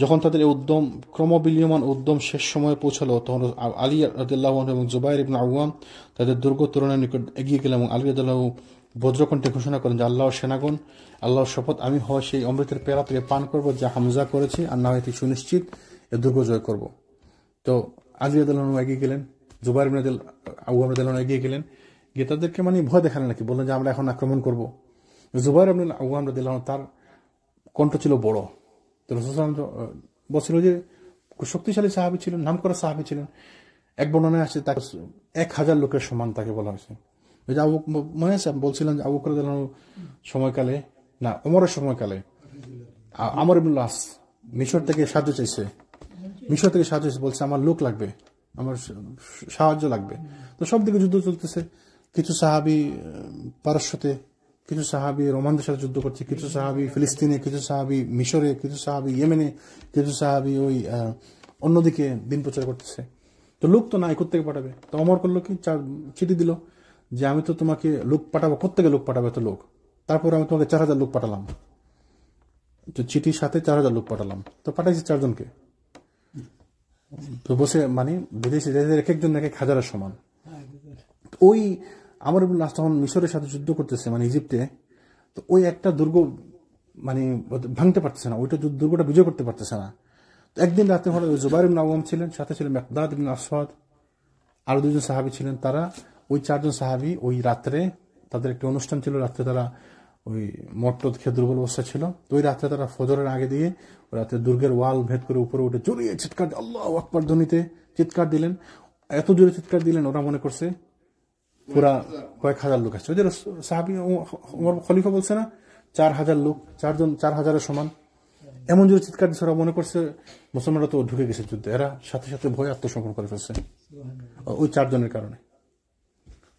যখন তাদের এই উদ্যম ক্রমবিলীয়মান উদ্যম শেষ সময়ে পৌঁছালো, তখন আলী রাদিয়াল্লাহু আনহু এবং জুবাইর ইবনে আওয়াম তাদের দুর্গ তোরণের নিকট এগিয়ে গেলেন এবং আলী রাদিয়াল্লাহু বজ্রকণ্ঠে ঘোষণা করেন যে আল্লাহর সেনাগণ, আল্লাহর শপথ, আমি হয় সেই অমৃতের পেয়ালা থেকে পান করবো যা হামজা করেছে, আর না হয় সুনিশ্চিত এ দুর্গ জয় করব। তো আলী রাদিয়াল্লাহু আনহু এগিয়ে গেলেন, জুবাইর ইবনে আওয়াম রাদিয়াল্লাহু আনহু এগিয়ে গেলেন, গিয়ে তাদেরকে ভয় দেখালেন নাকি, বললেন যে আমরা এখন আক্রমণ করব। জুবাইর ইবনে আওয়াম রাদিয়াল্লাহু আনহু তার কণ্ঠ ছিল বড়, তো রাসূল সাল্লাল্লাহু আলাইহি ওয়াসাল্লাম বলছিল যে শক্তিশালী সাহাবী ছিলেন, নামকরা সাহাবী ছিলেন। এক বর্ণনায় আছে তাকে 1000 লোকের সমান তাকে বলা হয়েছে। মনে আছে বলছিলেন যে আবু বকর রাদিয়াল্লাহু আনহু সময়কালে, না ওমরের সময়কালে আমর ইবনে আস মিশর থেকে সাহায্য চাইছে, বলছে আমার লোক লাগবে, আমার সাহায্য লাগবে। তো সব দিকে যুদ্ধ চলতেছে, কিছু সাহাবী পারস্যতে, কিছু সাহাবী রোমানদের সাথে যুদ্ধ করছে, কিছু সাহাবী ফিলিস্তিনে, কিছু সাহাবী মিশরে, কিছু সাহাবী ইয়েমেনে, কিছু সাহাবী ওই অন্যদিকে দিন প্রচার করতেছে। তো লোক তো নাই, কোত্থেকে পাঠাবে? তো অমর করলো কি, চিঠি দিল যে আমি তো তোমাকে লোক পাঠাবো, কোত্থেকে লোক পাঠাবে এত লোক? তারপর আমি তোমাকে 4000 লোক পাঠালাম, তো চিঠির সাথে 4000 লোক পাঠালাম। তো পাঠাইছি 4 জনকে। তো বসে বিদেশি এক একজন এক 1000-এর সমান। ওই আমর ইবনে আস তখন মিশরের সাথে যুদ্ধ করতেছে, ইজিপ্টে। তো ওই একটা দুর্গ ভাঙতে পারতেছে না, ওইটা দুর্গটা বিজয় করতে পারতেছে না। তো একদিন রাতে হলো জুবাইর ইবনে আওয়াম ছিলেন, সাথে ছিলেন মিকদাদ ইবনে আসওয়াদ, আরো 2জন সাহাবী ছিলেন। তারা ওই 4 জন সাহাবী ওই রাত্রে, তাদের একটা অনুষ্ঠান ছিল, রাত্রে তারা ওই মট্টদ খেয়ে দুর্বল অবস্থা ছিল। তো ওই রাত্রে তারা ফজরের আগে দিয়ে রাতে দুর্গের ওয়াল ভেদ করে উপরে উঠে জোরে চিৎকার, আল্লাহু আকবার ধ্বনিতে চিৎকার দিলেন। এত জোরে চিৎকার দিলেন ওরা মনে করছে পুরা কয়েক হাজার লোক আসছে। ওই যে সাহাবী খলিফা বলছে না 4000 লোক, 4 জন 4000-এর সমান। এমন জোরে চিৎকার দিচ্ছে, ওরা মনে করছে মুসলমানরা তো ঢুকে গেছে যুদ্ধে। এরা সাথে সাথে ভয় আত্মসমর্পণ করে ফেলছে ওই 4 জনের কারণে।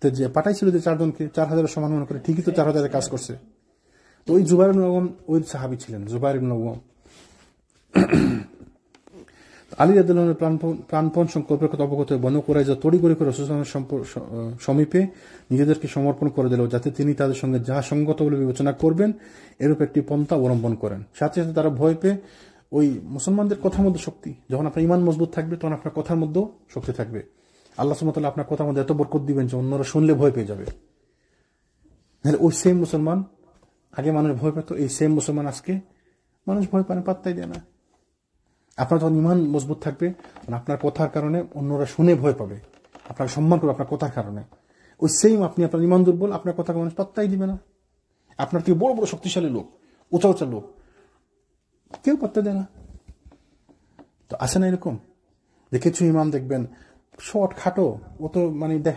তো যে পাঠাইছিল যে 4 জনকে 4000-এর সমান মনে করে, ঠিকই তো 4000-এর কাজ করছে। তো ওই জুবাইর ইবনে আওয়াম ওই সাহাবী ছিলেন, জুবাইর ইবনে আওয়াম। আলী রাদিয়াল্লাহু আনহু প্রাণপণ সংকল্পের কথা অবগত হয়ে বনু কুরাইজা তড়িঘড়ি করে রাসূল সাল্লাল্লাহু আলাইহি ওয়াসাল্লামের সমীপে নিজেদেরকে সমর্পণ করে দিল, যাতে তিনি তাদের সঙ্গে যা সঙ্গত বলে বিবেচনা করবেন এরূপ একটি পন্থা অবলম্বন করেন। সাথে সাথে তারা ভয় পেয়ে ওই মুসলমানদের কথার মধ্যে শক্তি, যখন আপনার ঈমান মজবুত থাকবে তখন আপনার কথার মধ্যেও শক্তি থাকবে। আল্লাহ সুবহানাহু ওয়া তাআলা আপনার কথার মধ্যে এত বরকত দিবেন যে অন্যরা শুনলে ভয় পেয়ে যাবে। ওই সেম মুসলমান আগে মানুষ ভয় পেত, এই সেম মুসলমান আজকে মানুষ ভয় পায় না, পাত্তাই দেয় না। আপনার যখন ঈমান মজবুত থাকবে, আপনার কথার কারণে অন্যরা শুনে ভয় পাবে, আপনাকে সম্মান করবে আপনার কথার কারণে। ওই সেম আপনি আপনার ঈমান দুর্বল, আপনার কথা মানুষ পাত্তাই দিবে না। আপনার থেকে বড় বড় শক্তিশালী লোক, উঁচা উঁচা লোক, কেউ পাত্তা দেয় না। তো আসে না এরকম যে কিছু ইমাম দেখবেন শর্ট খাটো, ও তো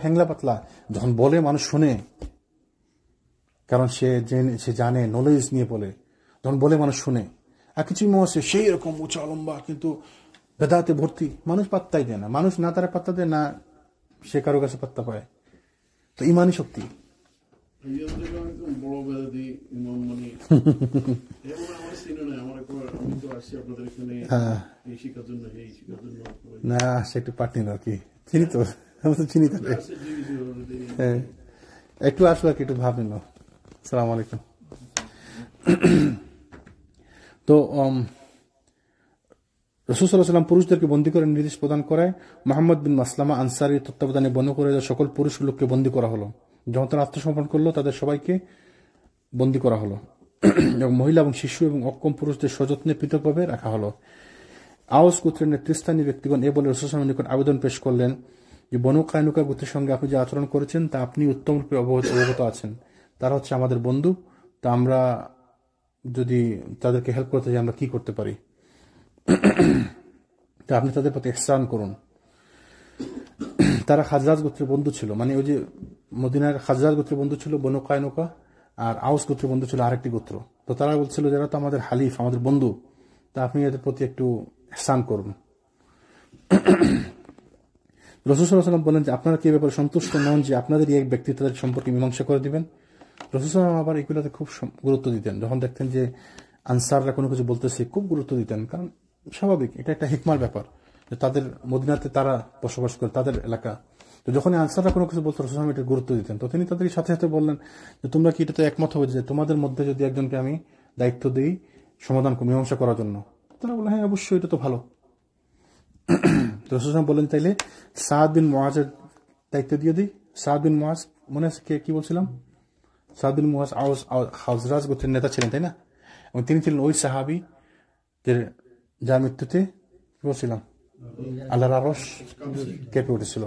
হ্যাংলা পাতলা, যখন বলে মানুষ শুনে, কারণ সে জানে, নলেজ নিয়ে বলে, যখন বলে মানুষ শুনে। আর কিছু ইমাম আছে সেই এরকম উঁচা লম্বা, কিন্তু বেদাতে ভর্তি, মানুষ পাত্তাই দেয় না। মানুষ না তারা পাত্তা দেয় না, সে কারো কাছে পাত্তা পায়। তো ইমানই শক্তি। না সে একটু পাটনি আর কি, চিনি তো, চিনি তো, একটু আসলো আর কি, একটু ভাব নিল। আসসালামু আলাইকুম। তো রাসূল সাল্লাল্লাহু আলাইহি ওয়াসাল্লাম পুরুষদেরকে বন্দী করে নির্দেশ প্রদান করায় মুহাম্মদ বিন মাসলামা আনসারীর তত্ত্বাবধানে বনু কুরাইজার সকল পুরুষ লোককে বন্দী করা হলো। যখন তারা আত্মসমর্পণ করলো তাদের সবাইকে বন্দী করা হলো এবং মহিলা এবং শিশু এবং অক্ষম পুরুষদের সযত্নে পৃথকভাবে রাখা হলো। আওস গোত্রের নেতৃস্থানীয় ব্যক্তিগণ এ বলে রাসূল সাল্লাল্লাহু আলাইহি ওয়াসাল্লামের নিকট আবেদন পেশ করলেন যে বনু কায়নুকা গোত্রের সঙ্গে আপনি যে আচরণ করেছেন তা আপনি উত্তম রূপে অবগত আছেন। তারা হচ্ছে আমাদের বন্ধু, তা আমরা যদি তাদেরকে হেল্প করতে চাই আমরা কি করতে পারি, তা আপনি তাদের প্রতি ইহসান করুন। তারা খাজরাজ গোত্রের বন্ধু ছিল, ওই যে মদিনার খাজরাজ গোত্রের বন্ধু ছিল বনু কায়নুকা, আর আউস গোত্রের বন্ধু ছিল আরেকটি গোত্র। তো তারা বলছিল যারা তো আমাদের হালিফ, আমাদের বন্ধু, তা আপনি এদের প্রতি একটু ইহসান করুন। রাসূল সাল্লাল্লাহু আলাইহি ওয়াসাল্লাম বলেন যে আপনারা কি ব্যাপারে সন্তুষ্ট নন যে আপনাদের এক ব্যক্তি তাদের সম্পর্কে মীমাংসা করে দিবেন? রাসূল সাল্লাল্লাহু আলাইহি ওয়াসাল্লাম আবার এগুলোতে খুব গুরুত্ব দিতেন। যখন দেখতেন যে আনসাররা কোনো কিছু বলতেছে খুব গুরুত্ব দিতেন, কারণ স্বাভাবিক, এটা একটা হিকমার ব্যাপার যে তাদের মদিনাতে তারা বসবাস করে, তাদের এলাকা। তো যখন আনসাররা কোনো কিছু বলতো রাসূল সাল্লাল্লাহু আলাইহি ওয়াসাল্লাম এটা গুরুত্ব দিতেন। তো তিনি তাদেরকে সাথে সাথে বললেন যে তোমরা কি এটাতে একমত হবে যে তোমাদের মধ্যে যদি একজনকে আমি দায়িত্ব দিই সমাধান মীমাংসা করার জন্য? তারা বললেন হ্যাঁ অবশ্যই, এটা তো ভালো। তো রাসূল সাল্লাল্লাহু আলাইহি ওয়াসাল্লাম বললেন তাইলে সাদ বিন মুআজের দায়িত্ব দিয়ে দিই। সাদ বিন মুআজ মনে আছে কি বলছিলাম? সাদ বিন মুআজ খাজরাজ গোত্রের নেতা ছিলেন, তাই না? এবং তিনি ছিলেন ওই সাহাবী যার মৃত্যুতে কি বলছিলাম আল্লাহর আরশ কেঁপে উঠেছিল।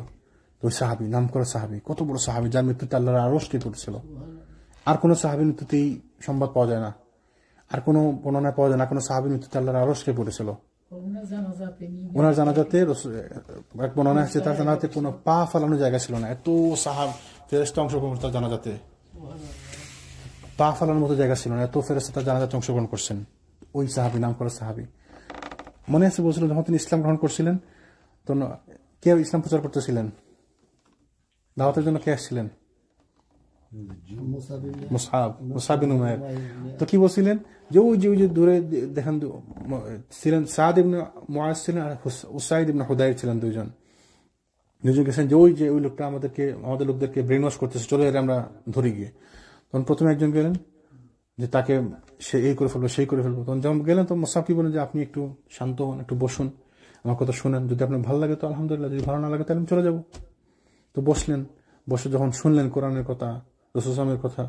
ওই সাহাবী, নাম করা সাহাবী, কত বড় সাহাবী যার মৃত্যুতে আল্লাহর আরশ কেঁপে উঠেছিল। আর কোনো সাহাবীর মৃত্যুতেই সংবাদ পাওয়া যায় না, আর কোনো বর্ণনা পাওয়া যায় না কোনো সাহাবীর মৃত্যুতে আল্লাহর আরশ কেঁপে উঠেছিল। ওনার জানাজাতে এক বর্ণনা আসছে তার জানাজাতে কোনো পা ফালানোর জায়গা ছিল না, এত সাহাব ফেরেশতা অংশগ্রহণ তার জানাজাতে, পা ফালানোর মতো জায়গা ছিল না, এত ফেরেশতা তার জানাজাতে অংশগ্রহণ করছেন। ওই সাহাবী, নাম করা সাহাবী, মনে আছে বলছিল যখন তিনি ইসলাম গ্রহণ করছিলেন তখন কে ইসলাম প্রচার করতেছিলেন, দাওয়াতের জন্য কে আসছিলেন? মুসআব বিন উমাইর। তো কি বলছিলেন যে ওই যে দূরে দেখেন ছিলেন সাদ ইবনে মুআজ ছিলেন আর উসাইদ ইবনে হুদাইর ছিলেন, দুইজন গেছেন যে ওই লোকটা আমাদের লোকদেরকে ব্রেন ওয়াশ করতেছে, চলে এলে আমরা ধরে গিয়ে। তখন প্রথমে একজন গেলেন যে তাকে সে এই করে ফেলবো সেই করে ফেলবো। তখন যখন গেলেন তো মুসআব কি বলেন যে আপনি একটু শান্ত হন, একটু বসুন, আমার কথা শুনেন, যদি আপনার ভালো লাগে তো আলহামদুলিল্লাহ, যদি ভালো না লাগে তাহলে আমি চলে যাবো। তো বসলেন, বসে যখন শুনলেন কোরআনের কথা, রাসূল সাল্লাল্লাহু আলাইহি ওয়াসাল্লামের কথা,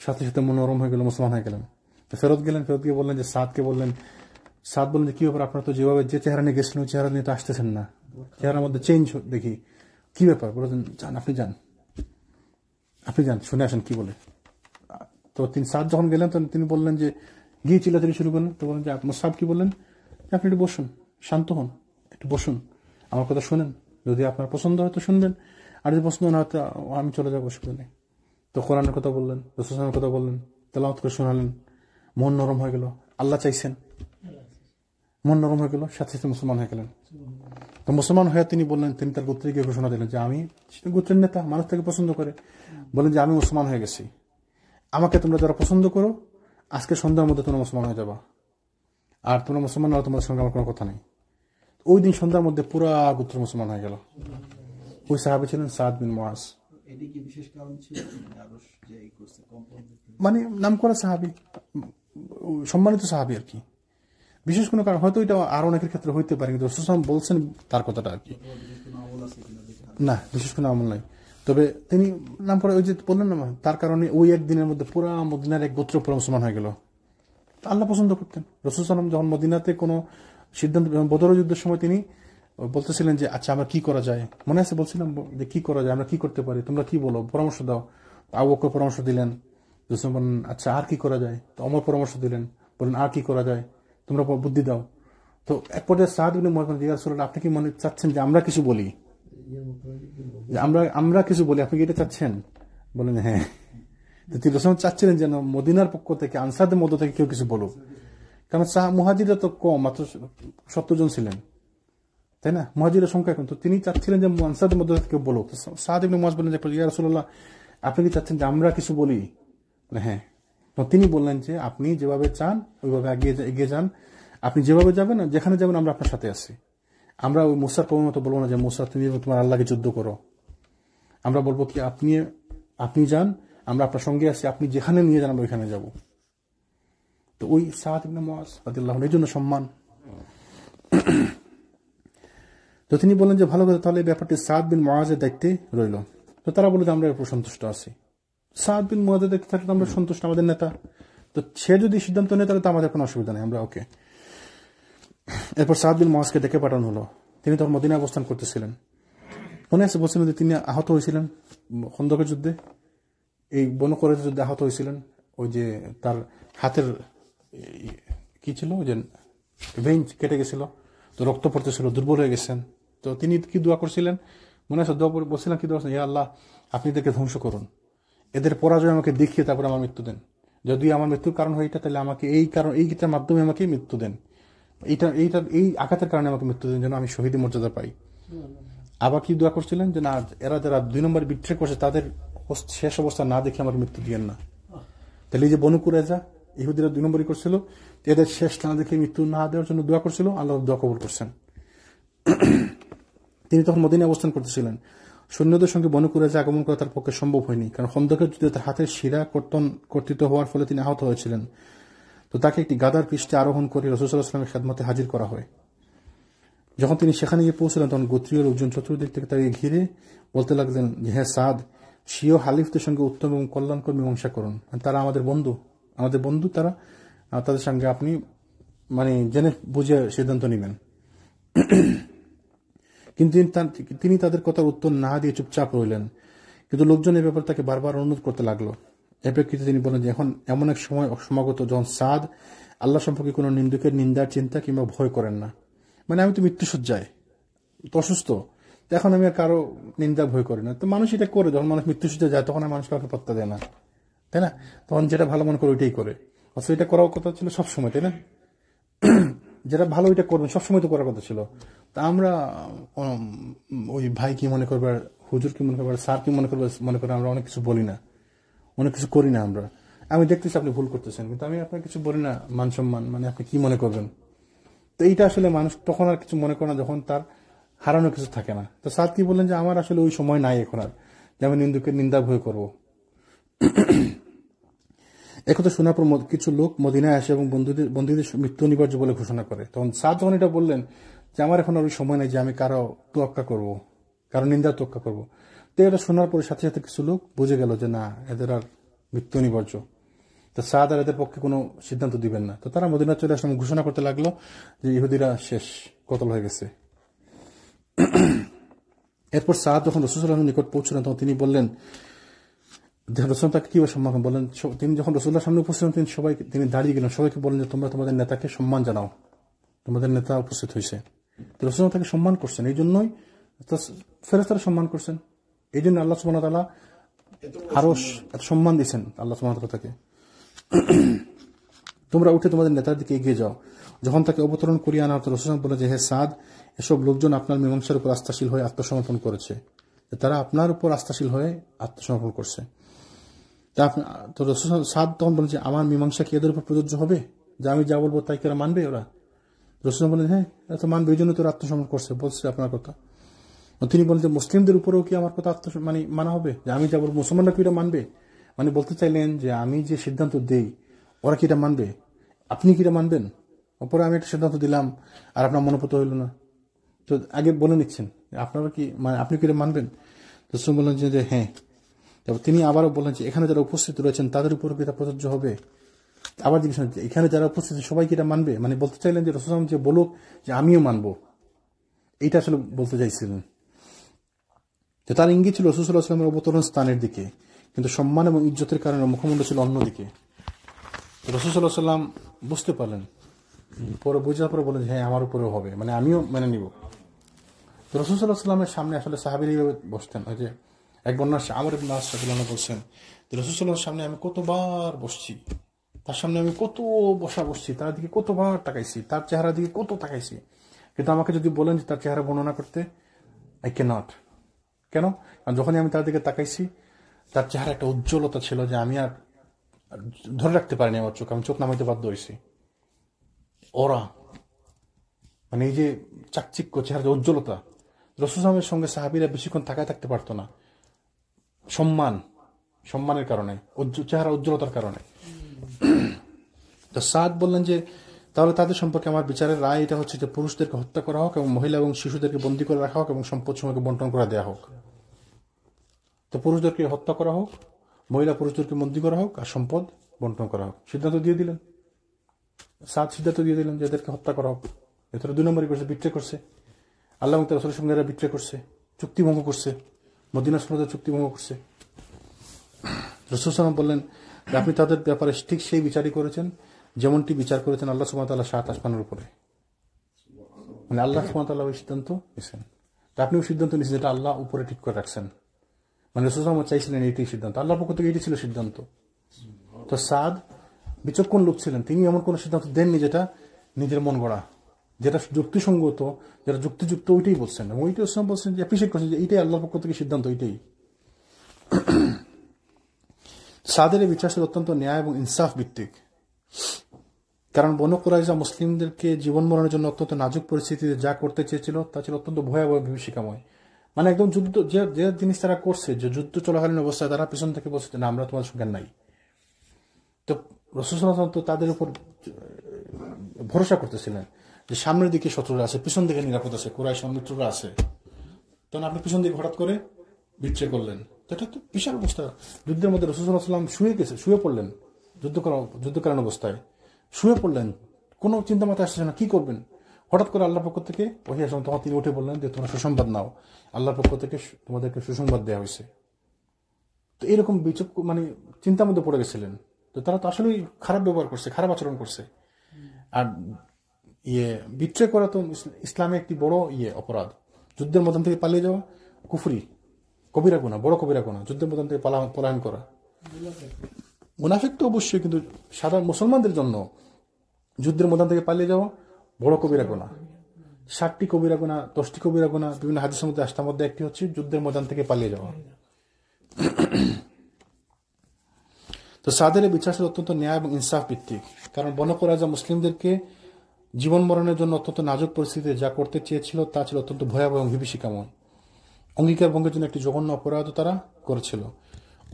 সাথে সাথে মনোরম হয়ে গেল, মুসলমান হয়ে গেলেন। তো ফেরত গিয়ে বললেন যে সাদ বললেন যে কি ব্যাপার, আপনার তো যেভাবে যে চেহারা নিয়ে গেছিলেন ওই চেহারা নিয়ে তো আসতেছেন না, চেহারার মধ্যে চেঞ্জ দেখি, কি ব্যাপার? বলেছেন যান, আপনি যান শুনে আসেন কি বলে। তো তিনি সাদ যখন গেলেন তখন তিনি বললেন যে গিয়ে চিল্লাচিল্লি শুরু করলেন। তো বলেন যে মুসআব কি বললেন, আপনি একটু বসুন, শান্ত হন, একটু বসুন, আমার কথা শুনেন, যদি আপনার পছন্দ হয় তো শুনবেন, আর যদি পছন্দ না হয় তো আমি চলে যাবো, অসুবিধা নেই। তো কোরআনের কথা বললেন, রাসূল সাল্লাল্লাহু আলাইহি ওয়াসাল্লামের কথা বললেন, তেলাওয়াত করে শোনালেন, মন নরম হয়ে গেল, আল্লাহ চাইছেন, মন নরম হয়ে গেল, সাথে সাথে মুসলমান হয়ে গেলেন। তো মুসলমান হয়ে তিনি বললেন, তিনি তার গোত্রে গিয়ে ঘোষণা দিলেন যে আমি গোত্রের নেতা, মানুষ তাকে পছন্দ করে, বলেন যে আমি মুসলমান হয়ে গেছি, আমাকে তোমরা যারা পছন্দ করো আজকে সন্ধ্যার মধ্যে তোমরা মুসলমান হয়ে যাবা, আর তোমরা মুসলমান না তোমাদের সঙ্গে আমার কোনো কথা নেই। ওই দিন সন্ধ্যার মধ্যে পুরা গোত্র মুসলমান হয়ে গেল। ওই সাহাবী ছিলেন সাদ বিন মুআজ। মানে নাম করা সাহাবী, সম্মানিত সাহাবী আর কি, বিশেষ কোনো কারণ হয়তো এটা আর অনেকের ক্ষেত্রে হইতে পারে, কিন্তু রাসূল সাল্লাল্লাহু আলাইহি ওয়াসাল্লাম বলছেন তার কথাটা আর কি, না বিশেষ কোনো আমল নাই। তবে তিনি নাম করে ওই যে বললেন না, তার কারণে ওই একদিনের মধ্যে পুরা মদিনার এক গোত্র পুরো মুসলমান হয়ে গেল। আল্লাহ পছন্দ করতেন। রাসূল সাল্লাল্লাহু আলাইহি ওয়াসাল্লাম যখন মদিনাতে কোনো সিদ্ধান্ত, বদর যুদ্ধের সময় তিনি বলতেছিলেন যে আচ্ছা আমরা কি করা যায়, মনে আছে বলছিলাম যে কি করা যায়, আমরা কি করতে পারি, তোমরা কি বলো, পরামর্শ দাও। আবু বকর পরামর্শ দিলেন, বলেন আচ্ছা আর কি করা যায়, তো ওমর পরামর্শ দিলেন, বলেন আর কি করা যায়, তোমরা বুদ্ধি দাও। তো এক পর্যায়ে সাদ ইবনে মুআজ বলেন, ইয়া রাসূলুল্লাহ আপনি কি মনে চাচ্ছেন যে আমরা কিছু বলি, আমরা কিছু বলি, আপনি কি এটা চাচ্ছেন? বলেন হ্যাঁ। তো তিনি রাসূল চাচ্ছিলেন যেন মদিনার পক্ষ থেকে, আনসারদের মধ্য থেকে কেউ কিছু বলুক, কারণ মুহাজিররা তো কম, মাত্র 70 জন ছিলেন, তাই না, মুহাজিরের সংখ্যা এখন। তো তিনি চাচ্ছিলেন যে আনসারদের মধ্যে থেকে কেউ বলুক। সাদ ইবনে মুআজ বললেন যে ইয়া রাসূলুল্লাহ আপনি কি চাচ্ছেন যে আমরা কিছু বলি? হ্যাঁ। তো তিনি বললেন যে আপনি যেভাবে চান ওইভাবে এগিয়ে যান, আপনি যেভাবে যাবেন, যেখানে যাবেন আমরা আপনার সাথে আছি। আমরা ওই মুসার কওমের মতো বলবো না যে মুসা তুমি তোমার আল্লাহকে যুদ্ধ করো, আমরা বলবো কি আপনি যান, আমরা আপনার সঙ্গে আছি, আপনি যেখানে নিয়ে যান আমরা ওইখানে যাব। তো ওই সাদ ইবনে মুআজ রাদিয়াল্লাহু আনহু এর জন্য সম্মান। তো তিনি বললেন যে ভালো কথা, তাহলে এই ব্যাপারটি সাদ বিন মুআজের দায়িত্বে রইল। তো তারা বলে যে আমরা এর উপর সন্তুষ্ট আছি, সাদ বিন মুআজের দায়িত্বে থাকলে আমরা সন্তুষ্ট, আমাদের নেতা, তো সে যদি সিদ্ধান্ত নেয় তাহলে তো আমাদের কোনো অসুবিধা নেই, আমরা ওকে। এরপর সাদ বিন মুআজকে ডেকে পাঠানো হলো। তিনি তখন মদিনায় অবস্থান করতেছিলেন। মনে আছে বলছিলেন যে তিনি আহত হয়েছিলেন খন্দকের যুদ্ধে, এই বনু কুরাইজা যুদ্ধে আহত হয়েছিলেন। ওই যে তার হাতের কি ছিল, ওই যে ভেইন কেটে গেছিল, তো রক্ত পড়তেছিল, দুর্বল হয়ে গেছেন। তো তিনি কি দোয়া করছিলেন মনে আছে? দোয়া বলছিলেন কি দোয়া, ইয়া আল্লাহ আপনি এদেরকে ধ্বংস করুন, এদের পরাজয় আমাকে দেখিয়ে তারপরে আমার মৃত্যু দেন, যদি আমার মৃত্যুর কারণ হয় এটা, তাহলে আমাকে এইটার মাধ্যমে আমাকে মৃত্যু দেন, এই আঘাতের কারণে আমাকে মৃত্যু দেন, যেন আমি শহীদ মর্যাদা পাই। আবার কি দোয়া করছিলেন যে না, এরা যারা 2 নম্বর বিট্রে করছে তাদের শেষ অবস্থা না দেখে আমার মৃত্যু দিয়েন না। তাহলে এই যে বনু কুরাইজা ইহুদিরা 2 নম্বরই করছিল, এদের শেষ না দেখে মৃত্যু না দেওয়ার জন্য দোয়া করছিল, আল্লাহ দোয়া কবুল করছেন। তিনি তখন মদিনায় অবস্থান করতেছিলেন। সৈন্যদের সঙ্গে বনু কুরাইজা আগমন করা তার পক্ষে সম্ভব হয়নি, কারণ খন্দকের যুদ্ধে তার হাতের শিরা কর্তৃত হওয়ার ফলে তিনি আহত হয়েছিলেন। তো তাকে একটি গাদার পৃষ্ঠে আরোহণ করে রাসূল সাল্লাল্লাহু আলাইহি ওয়াসাল্লামের খেদমতে হাজির করা হয়। যখন তিনি সেখানে গিয়ে পৌঁছলেন তখন গোত্রীয় লোকজন চতুর্দিক থেকে তাকে ঘিরে বলতে লাগলেন যে, হ্যাঁ সাদ, স্বীয় হালিফদের সঙ্গে উত্তম এবং কল্যাণকর মীমাংসা করুন, তারা আমাদের বন্ধু, তারা তাদের সঙ্গে আপনি জেনে বুঝে সিদ্ধান্ত নেবেন। কিন্তু তিনি তাদের কথার উত্তর না দিয়ে চুপচাপ রইলেন। কিন্তু লোকজন এই ব্যাপারে তাকে বারবার অনুরোধ করতে লাগলো। এ প্রেক্ষিতে তিনি বলেন যে এখন এমন এক সময় সমাগত যখন সাদ আল্লাহ সম্পর্কে কোনো নিন্দুকের নিন্দার চিন্তা কিংবা ভয় করেন না। আমি তো মৃত্যুসজ্জায় তো অসুস্থ, এখন আমি আর কারো নিন্দা ভয় করি না। তো মানুষ এটা করে, যখন মানুষ মৃত্যুসজ্জায় যায় তখন আর মানুষ কাউকে পাত্তা দেয় না, তাই না? তখন যেটা ভালো মনে করে ওইটাই করে। অথচ এটা করার কথা ছিল সবসময়, তাই না? যেটা ভালো ওইটা করবেন সবসময় তো করার কথা ছিল। তা আমরা ওই ভাই কি মনে করবে, হুজুর কি মনে করবে, স্যার কি মনে করে আমরা অনেক কিছু বলি না, অনেক কিছু করি না আমরা। আমি দেখতেছি আপনি ভুল করতেছেন, কিন্তু আমি আপনার কিছু বলি না, মান সম্মান আপনি কি মনে করবেন। তো এইটা আসলে মানুষ তখন আর কিছু মনে করে না যখন তার হারানো কিছু থাকে না। তো সাদ কি বললেন যে আমার আসলে ওই সময় নাই এখন আর যে আমি নিন্দুকের নিন্দা ভয় করবো। একথা শোনার পর কিছু লোক মদিনায় আসে এবং বন্দীদের মৃত্যু অনিবার্য বলে ঘোষণা করে। তখন সাদ যখন এটা বললেন যে আমার এখন আর ওই সময় নাই যে আমি কারো তোয়াক্কা করবো, কারো নিন্দার তোয়াক্কা করবো, তো এটা শোনার পরে সাথে সাথে কিছু লোক বুঝে গেল যে না, এদের আর মৃত্যু অনিবার্য। তো সাদ আর এদের পক্ষে কোনো সিদ্ধান্ত দিবেন না। তো তারা মদিনা চলে আসলে ঘোষণা করতে লাগলো যে ইহুদিরা শেষ, কতল হয়ে গেছে। এরপর সাদ যখন রাসূল সাল্লাল্লাহু আলাইহি ওয়াসাল্লামের নিকট পৌঁছলেন তখন তিনি বললেন, রাসূল তাকে কিভাবে সম্মান বলেন, তিনি যখন রাসূলুল্লাহর সামনে উপস্থিত হন তিনি দাঁড়িয়ে গেলেন, সবাইকে বলেন যে তোমরা তোমাদের নেতাকে সম্মান জানাও, তোমাদের নেতা উপস্থিত হয়েছে। তো রাসূল তাকে সম্মান করছেন, এই জন্যই ফেরেশতারা সম্মান করছেন, এই জন্য আল্লাহ সুবহানাহু ওয়া তাআলা আরো এত সম্মান দিয়েছেন। আল্লাহ সুবহানাহু ওয়া তাআলা তাকে, তোমরা উঠে তোমাদের নেতার দিকে এগিয়ে যাও। যখন তাকে অবতরণ করিয়ে আনা হতো রাসূল বলে যে, হে সাদ, এসব লোকজন আপনার মীমাংসার উপর আস্থাশীল হয়ে আত্মসমর্পণ করেছে, তারা আপনার উপর আস্থাশীল হয়ে আত্মসমর্পণ করছে। তো রাসূল সাদ তখন বলেন যে আমার মীমাংসা কি এদের উপর প্রযোজ্য হবে, যে আমি যা বলবো তাই কেরা মানবে? ওরা রাসূল বলেন হ্যাঁ এত মানবে, এই জন্য তোরা আত্মসমর্পণ করছে, বলছে আপনার কথা। তিনি বলেন যে মুসলিমদের উপরেও কি আমার কথা মানা হবে, যে আমি যা বলবো মুসলমানরা কি এটা মানবে? বলতে চাইলেন যে আমি যে সিদ্ধান্ত দেই ওরা কি এটা মানবে, আপনি কি এটা মানবেন? ওপরে আমি একটা সিদ্ধান্ত দিলাম আর আপনার মনোপুত হইল না, তো আগে বলে নিচ্ছেন আপনারা কি আপনি কি এটা মানবেন? তো রাসূল বললেন যে হ্যাঁ। তারপর তিনি আবারও বললেন যে এখানে যারা উপস্থিত রয়েছেন তাদের উপর কি এটা প্রযোজ্য হবে? আবার জিজ্ঞেস এখানে যারা উপস্থিত সবাই কি এটা মানবে? বলতে চাইলেন যে রাসূল যে বলুক যে আমিও মানবো, এইটা আসলে বলতে চাইছিলেন। যে তার ইঙ্গিত ছিল রাসূল সাল্লাল্লাহু আলাইহি ওয়াসাল্লামের অবতরণ স্থানের দিকে, কিন্তু সম্মান এবং ইজ্জতের কারণে মুখমণ্ডল ছিল অন্যদিকে। রাসূল সাল্লাল্লাহু আলাইহি ওয়াসাল্লাম বুঝতে পারলেন, পরে বোঝার পরে বলেন হ্যাঁ আমার উপরেও হবে, আমিও মেনে নিব। তো রাসূল সাল্লাল্লাহু আলাইহি ওয়াসাল্লামের সামনে আসলে সাহাবীরা এইভাবে বসতেন। ওই যে এক বর্ণনা আমর ইবনে আস রাদিয়াল্লাহু আনহু বলছেন যে রাসূল সাল্লাল্লাহু সামনে আমি কতবার বসছি, তার সামনে আমি কত বসছি, তার দিকে কতবার তাকাইছি, তার চেহারার দিকে কত তাকাইছি, কিন্তু আমাকে যদি বলেন যে তার চেহারা বর্ণনা করতে, আই ক্যানট। কেন? কারণ যখনই আমি তার দিকে তাকাইছি তার চেহারা একটা উজ্জ্বলতা ছিল যে আমি আর ধরে রাখতে পারিনি আমার চোখ, আমি চোখ নামাইতে বাধ্য হয়েছি। ওরা এই যে চাকচিক্য চেহারা, যে উজ্জ্বলতা, রাসূল সাল্লাল্লাহু সঙ্গে সাহাবীরা বেশিক্ষণ তাকায় থাকতে পারতো না, সম্মানের কারণে, চেহারা উজ্জ্বলতার কারণে। তো সাদ বললেন যে তাহলে তাদের সম্পর্কে আমার বিচারের রায় এটা হচ্ছে যে পুরুষদেরকে হত্যা করা হোক এবং মহিলা এবং শিশুদেরকে বন্দী করে রাখা হোক এবং সম্পদ সমূহকে বন্টন করে দেওয়া হোক। তো পুরুষদেরকে হত্যা করা হোক, মহিলা পুরুষদেরকে বন্দী করা হোক আর সম্পদ বন্টন করা হোক। সিদ্ধান্ত দিয়ে দিলেন, সাদ সিদ্ধান্ত দিয়ে দিলেন যে এদেরকে হত্যা করা হোক। এদের 2 নম্বরই করছে, বিট্রে করছে, আল্লাহ এবং তার রাসূলের সঙ্গে এরা বিট্রে করছে, চুক্তি ভঙ্গ করছে, মদিনা সম্বন্ধে চুক্তি ভঙ্গ করছে। রাসূল সাল্লাল্লাহু বললেন যে আপনি তাদের ব্যাপারে ঠিক সেই বিচারই করেছেন যেমনটি বিচার করেছেন আল্লাহ সুবহানাহু ওয়া তাআলা 7 আসমানের উপরে। আল্লাহ সুবহানাহু ওয়া তাআলা ওই সিদ্ধান্ত নিয়েছেন, আপনিও সিদ্ধান্ত নিয়েছেন যেটা আল্লাহ উপরে ঠিক করে রাখছেন। রাসূল সাল্লাল্লাহু আলাইহি ওয়াসাল্লাম চাইছিলেন এইটাই সিদ্ধান্ত, আল্লাহর পক্ষ থেকে এটি ছিল সিদ্ধান্ত। তো সাদ বিচক্ষণ লোক ছিলেন, তিনি এমন কোন সিদ্ধান্ত দেননি যেটা নিজের মন গড়া, যেটা যুক্তিসঙ্গত, যেটা যুক্তিযুক্ত, ওইটাই বলছেন এবং ওইটাই ইসলাম বলছেন যে অ্যাপ্রিশিয়েট করছেন যে এইটাই আল্লাহর পক্ষ থেকে সিদ্ধান্ত, এইটাই। সাদের এই বিচার ছিল অত্যন্ত ন্যায় এবং ইনসাফ ভিত্তিক, কারণ বনু কুরাইজা মুসলিমদেরকে জীবন মরণের জন্য অত্যন্ত নাজুক পরিস্থিতিতে যা করতে চেয়েছিল তা ছিল অত্যন্ত ভয়াবহ বিভীষিকাময়। মানে একদম যুদ্ধ যে যে জিনিস তারা করছে, যে যুদ্ধ চলাকালীন অবস্থায় তারা পিছন থেকে বলছে না আমরা তোমাদের সঙ্গে নাই। তো রাসূল সাল্লাল্লাহু আলাইহি ওয়াসাল্লাম তো তাদের উপর ভরসা করতেছিলেন যে সামনের দিকে শত্রুরা আছে, পিছন দিকে নিরাপদ আছে, কুরাইশ মিত্ররা আছে। তখন আপনি পিছন দিকে হঠাৎ করে বিট্রে করলেন, তো এটা তো বিশাল অবস্থা। যুদ্ধের মধ্যে রাসূল সাল্লাল্লাহু আলাইহি ওয়াসাল্লাম শুয়ে পড়লেন, যুদ্ধকালীন অবস্থায় শুয়ে পড়লেন, কোনো চিন্তা মাথায় আসছে না কি করবেন। হঠাৎ করে আল্লাহর পক্ষ থেকে ওহী আসলেন, তখন তিনি উঠে বললেন যে তোমরা সুসংবাদ নাও, আল্লাহর পক্ষ থেকে তোমাদেরকে সুসংবাদ দেওয়া হয়েছে। তো এরকম মানে চিন্তার মধ্যে পড়ে গেছিলেন। তো তারা তো আসলেই খারাপ ব্যবহার করছে, খারাপ আচরণ করছে। আর বিট্রে করা তো ইসলামে একটি বড় অপরাধ। যুদ্ধের মধ্যে থেকে পালিয়ে যাওয়া কুফরি, কবিরা গুনাহ, বড় কবিরা গুনাহ, যুদ্ধের মধ্যে থেকে পলায়ন করা। মুনাফিক তো অবশ্যই, কিন্তু সাধারণ মুসলমানদের জন্য যুদ্ধের মধ্যে থেকে পালিয়ে যাওয়া বড় কবিরা গুনাহ। 7টি কবিরা গুনাহ, 10টি কবিরা গুনাহ বিভিন্ন হাদিসের মধ্যে আসতার মধ্যে একটি হচ্ছে যুদ্ধের ময়দান থেকে পালিয়ে যাওয়া। তো সাদের এই বিচার ছিল অত্যন্ত ন্যায় এবং ইনসাফ ভিত্তিক, কারণ বনু কুরাইজা মুসলিমদেরকে জীবন মরণের জন্য অত্যন্ত নাজুক পরিস্থিতিতে যা করতে চেয়েছিল তা ছিল অত্যন্ত ভয়াবহ এবং বিভীষিকাময়। অঙ্গীকার ভঙ্গের জন্য একটি জঘন্য অপরাধও তারা করেছিল।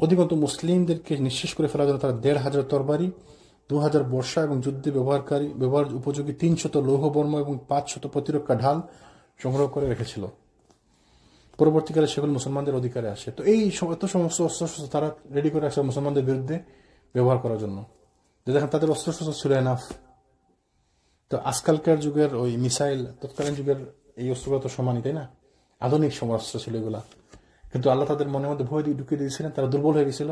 অধিকন্তু মুসলিমদেরকে নিঃশেষ করে ফেলার জন্য তারা 1500 তরবারি, 2000 বর্ষা এবং যুদ্ধে ব্যবহার উপযোগী 300 লৌহ বর্ম এবং 500 প্রতিরক্ষা ঢাল সংগ্রহ করে রেখেছিল। পরবর্তীকালে সেগুলো মুসলমানদের অধিকারে আসে। তো এই এত সমস্ত অস্ত্রশস্ত্র তারা রেডি করে আসে মুসলমানদের বিরুদ্ধে ব্যবহার করার জন্য, যে দেখেন তাদের অস্ত্রশস্ত্র ছিল এনাফ। তো আজকালকার যুগের ওই মিসাইল তৎকালীন যুগের এই অস্ত্রগুলো তো সমানই, তাই না? আধুনিক অস্ত্র ছিল এগুলা। কিন্তু আল্লাহ তাদের মনের মধ্যে ভয় দিয়ে ঢুকিয়ে দিয়েছিলেন, তারা দুর্বল হয়ে গেছিল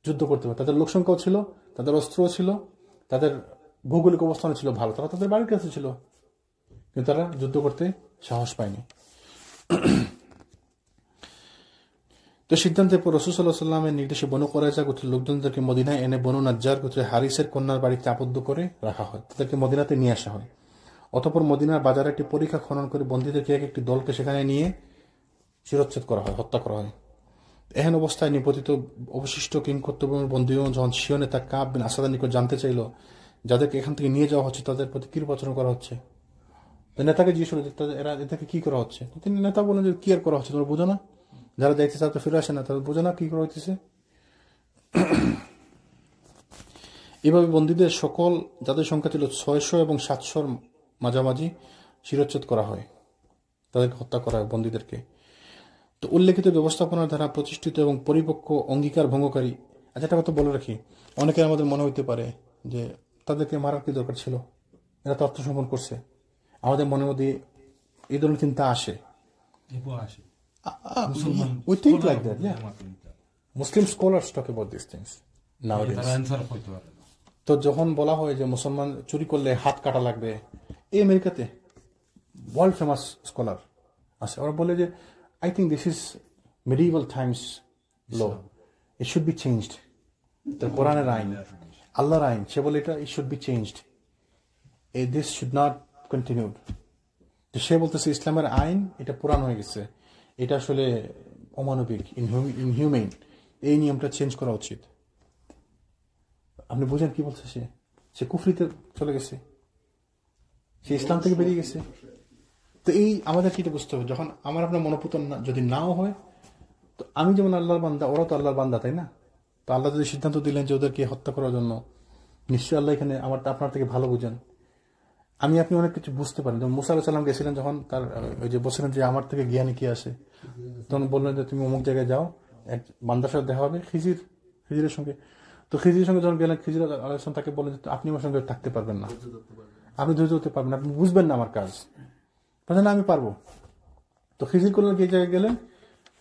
যুদ্ধ করতে পারে। তাদের লোকসংখ্যাও ছিল, তাদের অস্ত্রও ছিল, তাদের ভৌগোলিক অবস্থানও ছিল ভালো, তারা তাদের বাড়ির কাছে ছিল, কিন্তু তারা যুদ্ধ করতে সাহস পায়নি। তো সিদ্ধান্তের পর রাসূল সাল্লাল্লাহু আলাইহি ওয়াসাল্লামের নির্দেশে বনু কুরাইজা গোত্রের লোকজনদেরকে মদিনায় এনে বনু নাজ্জার গোত্রের হারিসের কন্যার বাড়িতে আবদ্ধ করে রাখা হয়। তাদেরকে মদিনাতে নিয়ে আসা হয়। অতঃপর মদিনার বাজারে একটি পরীক্ষা খনন করে বন্দীদেরকে একটি দলকে সেখানে নিয়ে শিরচ্ছেদ করা হয়, হত্যা করা হয়। এহেন অবস্থায় নিপতিত অবশিষ্ট কিংকর্তব্যের বন্দীগণ যখন স্বীয় নেতা কাব বিন আসাদের নিকট জানতে চাইল যাদেরকে এখান থেকে নিয়ে যাওয়া হচ্ছে তাদের প্রতি কি আচরণ করা হচ্ছে, নেতাকে জিজ্ঞেস করল এরা এদেরকে কি করা হচ্ছে। তিনি নেতা বলেন যে কি আর করা হচ্ছে, তোমরা বোঝো না? যারা দেখতে তারা তো ফিরে আসে না, তারা বোঝো না কি করা হইতেছে। এভাবে বন্দীদের সকল, যাদের সংখ্যা ছিল 600 এবং 700 মাঝামাঝি, শিরচ্ছেদ করা হয়, তাদেরকে হত্যা করা হয় বন্দীদেরকে। তো উল্লেখিত ব্যবস্থাপনার দ্বারা প্রতিষ্ঠিত এবং পরিপক্ক অঙ্গীকার ভঙ্গকারী। আচ্ছা, একটা কথা বলে রাখি, অনেকের আমাদের মনে হইতে পারে যে তাদেরকে মারার কি দরকার ছিল, এরা তো আত্মসমর্পণ করছে। আমাদের মনের মধ্যে এই ধরনের চিন্তা আসে। We think like that, yeah. Muslim scholars talk about these things nowadays. তো যখন বলা হয় যে মুসলমান চুরি করলে হাত কাটা লাগবে, এই আমেরিকাতে ওয়ার্ল্ড ফেমাস স্কলার আছে, ওরা বলে যে I think this is medieval times law. It should be changed. The Quran আইন, আল্লাহর আইন, সে বলে এটা it should be changed. This should not continue. তো সে বলতেছে ইসলামের আইন এটা পুরান হয়ে গেছে, এটা আসলে অমানবিক, ইনহিউম্যান, এই নিয়মটা চেঞ্জ করা উচিত। আপনি বুঝেন কি বলছে? সে কুফরিতে চলে গেছে, সে ইসলাম থেকে বেরিয়ে গেছে। তো এই আমাদের কি বুঝতে হবে, যখন আমার আপনার মনোপুতন যদি নাও হয়, তো আমি যেমন আল্লাহর বান্দা, ওরাও তো আল্লাহর বান্দা, তাই না? তো আল্লাহ যদি সিদ্ধান্ত দিলেন যে ওদেরকে হত্যা করার জন্য, নিশ্চয়ই আল্লাহ এখানে আপনার থেকে ভালো বুঝেন। আপনি অনেক কিছু বুঝতে পারেন। যেমন মুসা আলাইহিস সালাম গেছিলেন, যখন তার ওই যে বলছিলেন যে আমার থেকে জ্ঞানী কি আসে, তখন বললেন যে তুমি অমুক জায়গায় যাও, এক বান্দার সাথে দেখা হবে খিজিরের সঙ্গে। তো খিজিরের সঙ্গে যখন গেলেন, খিজির আলাইহিস সালাম তাকে বললেন যে আপনি আমার সঙ্গে থাকতে পারবেন না, আপনি ধৈর্য ধরতে পারবেন না, আপনি বুঝবেন না আমার কাজ। বলছেন না আমি পারবো। তো খিজির করলেন, গিয়ে জায়গায় গেলেন,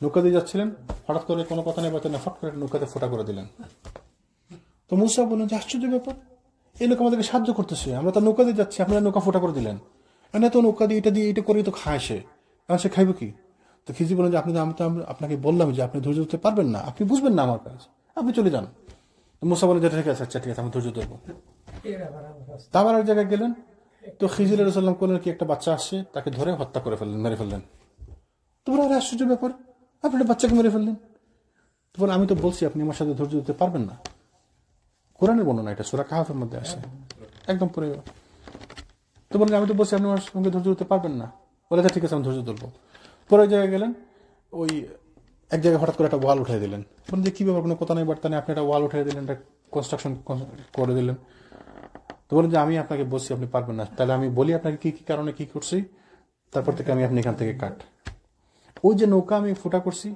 নৌকা দিয়ে যাচ্ছিলেন, হঠাৎ করে কোনো কথা নেই বার্তা না, ফট করে নৌকাতে ফোঁটা করে দিলেন। তো মুসা বললেন যে আশ্চর্য ব্যাপার, এই লোক আমাদেরকে সাহায্য করতেছে, আমরা তো নৌকা দিয়ে যাচ্ছি, আপনারা নৌকা ফোঁটা করে দিলেন। না তো নৌকা দিয়ে এটা করে তো খায় সে, কারণ সে খাইব কি? তো খিজি বলেন যে আমি তো আপনাকে বললাম যে আপনি ধৈর্য ধরতে পারবেন না, আপনি বুঝবেন না আমার কাজ, আপনি চলে যান। তো মুসা বলেন যে ঠিক আছে, আচ্ছা ঠিক আছে, আমি ধৈর্য ধরবো। আবার এক জায়গায় গেলেন, তো খিজির আলাইহিস সালাম করলেন কি, একটা বাচ্চা আসছে, তাকে ধরে হত্যা করে ফেললেন, মেরে ফেললেন। তো বলে আশ্চর্য ব্যাপার, আপনি একটা বাচ্চাকে মেরে ফেললেন। তো বলে আমি তো বলছি আপনি আমার সাথে ধৈর্য ধরতে পারবেন না। কোরআনের বর্ণনা, এটা সূরা কাহফের মধ্যে আছে একদম পরে। তো বলেন আমি তো বলছি আপনি আমার সঙ্গে ধৈর্য ধরতে পারবেন না। বলে ঠিক আছে, আমি ধৈর্য ধরবো। পরে জায়গায় গেলেন, ওই এক জায়গায় হঠাৎ করে একটা ওয়াল উঠাই দিলেন, বলুন যে কী ব্যাপার, কোনো কথা নেই বার্তা নেই, আপনি একটা ওয়াল উঠাই দিলেন, একটা কনস্ট্রাকশন করে দিলেন। তো বলেন যে আমি আপনাকে বলছি আপনি পারবেন না, তাহলে আমি বলি আপনাকে কী কী কারণে কী করছি, তারপর থেকে আপনি এখান থেকে কাট। ওই যে নৌকা আমি ফুটা করছি,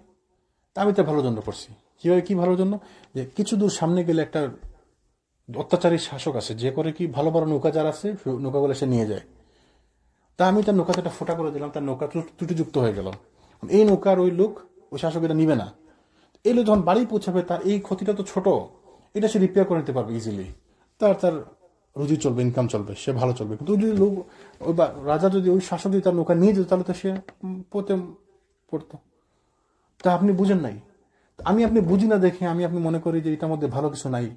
তা আমি তো ভালোর জন্য করছি। কীভাবে, কী ভালোর জন্য, যে কিছু দূর সামনে গেলে একটা অত্যাচারী শাসক আছে, যে করে কি ভালো বড় নৌকা যারা আছে নৌকাগুলো সে নিয়ে যায়। তা আমি তার নৌকাতে একটা ফোঁটা করে দিলাম, তার নৌকা ত্রুটিযুক্ত হয়ে গেল। এই নৌকার ওই লোক, ওই শাসক এটা নিবে না। এই লোক যখন বাড়ি পৌঁছাবে, তার এই ক্ষতিটা তো ছোট, এটা সে রিপেয়ার করে নিতে পারবে ইজিলি, তার রুজি চলবে, ইনকাম চলবে, সে ভালো চলবে। কিন্তু যদি লোক, ওই রাজা যদি, ওই শাসক যদি তার নৌকা নিয়ে যেত, তাহলে তো সে পড়তো। তা আপনি বুঝেন নাই, আপনি বুঝি না দেখে আপনি মনে করি যে এটার মধ্যে ভালো কিছু নাই,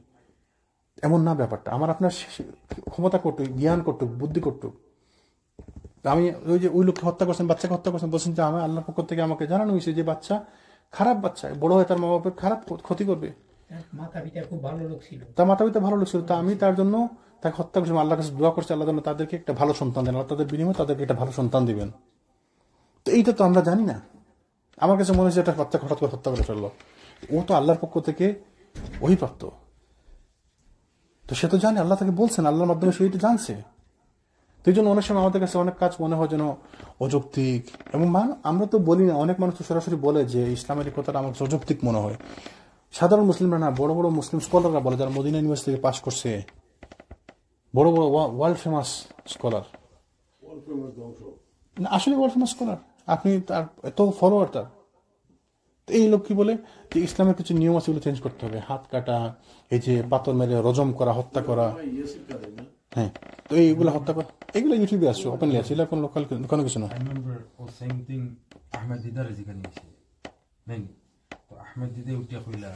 এমন না ব্যাপারটা। আমার আপনার ক্ষমতা করতুক, জ্ঞান করতুক, বুদ্ধি করতুক। আমি ওই যে ওই লোককে হত্যা করছেন, বাচ্চাকে হত্যা করছেন, বলছেন যে আমার আল্লাহর পক্ষ থেকে আমাকে জানানো হয়েছে যে বাচ্চা খারাপ, বাচ্চা বড় হয়ে তার মা বাপের খারাপ ক্ষতি করবে। মাতা পিতা খুব ভালো লোক ছিল, তার মাতা পিতা ভালো লোক ছিল, তা আমি তার জন্য তাকে হত্যা করছি। আল্লাহর কাছে দোয়া করছি আল্লাহ যেন তাদেরকে একটা ভালো সন্তান দেন, আল্লাহ তাদের বিনিময়ে তাদেরকে একটা ভালো সন্তান দিবেন। তো এইটা তো আমরা জানি না। আমার কাছে মনে হচ্ছে একটা বাচ্চা হঠাৎ করে হত্যা করে ফেললো, ও তো আল্লাহর পক্ষ থেকে ওহিপ্রাপ্ত, তো সে তো জানে, আল্লাহ তাকে বলছেন, আল্লাহর মাধ্যমে সে এটা জানছে। তো এই জন্য অনেক সময় আমাদের কাছে অনেক কাজ মনে হয় যেন অযৌক্তিক, এবং আমরা তো বলি না, অনেক মানুষ তো সরাসরি বলে যে ইসলামের কথাটা আমার অযৌক্তিক মনে হয়। সাধারণ মুসলিমরা না, বড় বড় মুসলিম স্কলাররা বলে, যারা মদিনা ইউনিভার্সিটি থেকে পাশ করছে, বড় বড় ওয়ার্ল্ড ফেমাস স্কলার, আসলে ওয়ার্ল্ড ফেমাস স্কলার, আপনি তার এত ফলোয়ার তার। এই লোক কি বলে যে ইসলামের কিছু নিয়ম আছে, এগুলো চেঞ্জ করতে হবে, হাত কাটা, এই যে পাথর মেরে রজম করা, হত্যা করা, হ্যাঁ, তো এইগুলো হত্যা করা, এগুলো ইউটিউবে আসছে, ওপেনলি আছে, এগুলো কোনো লোকাল কোনো কিছু না। আহমেদ দিদার যেখানে গেছে মেইনলি, তো আহমেদ দিদা উঠিয়া কইলা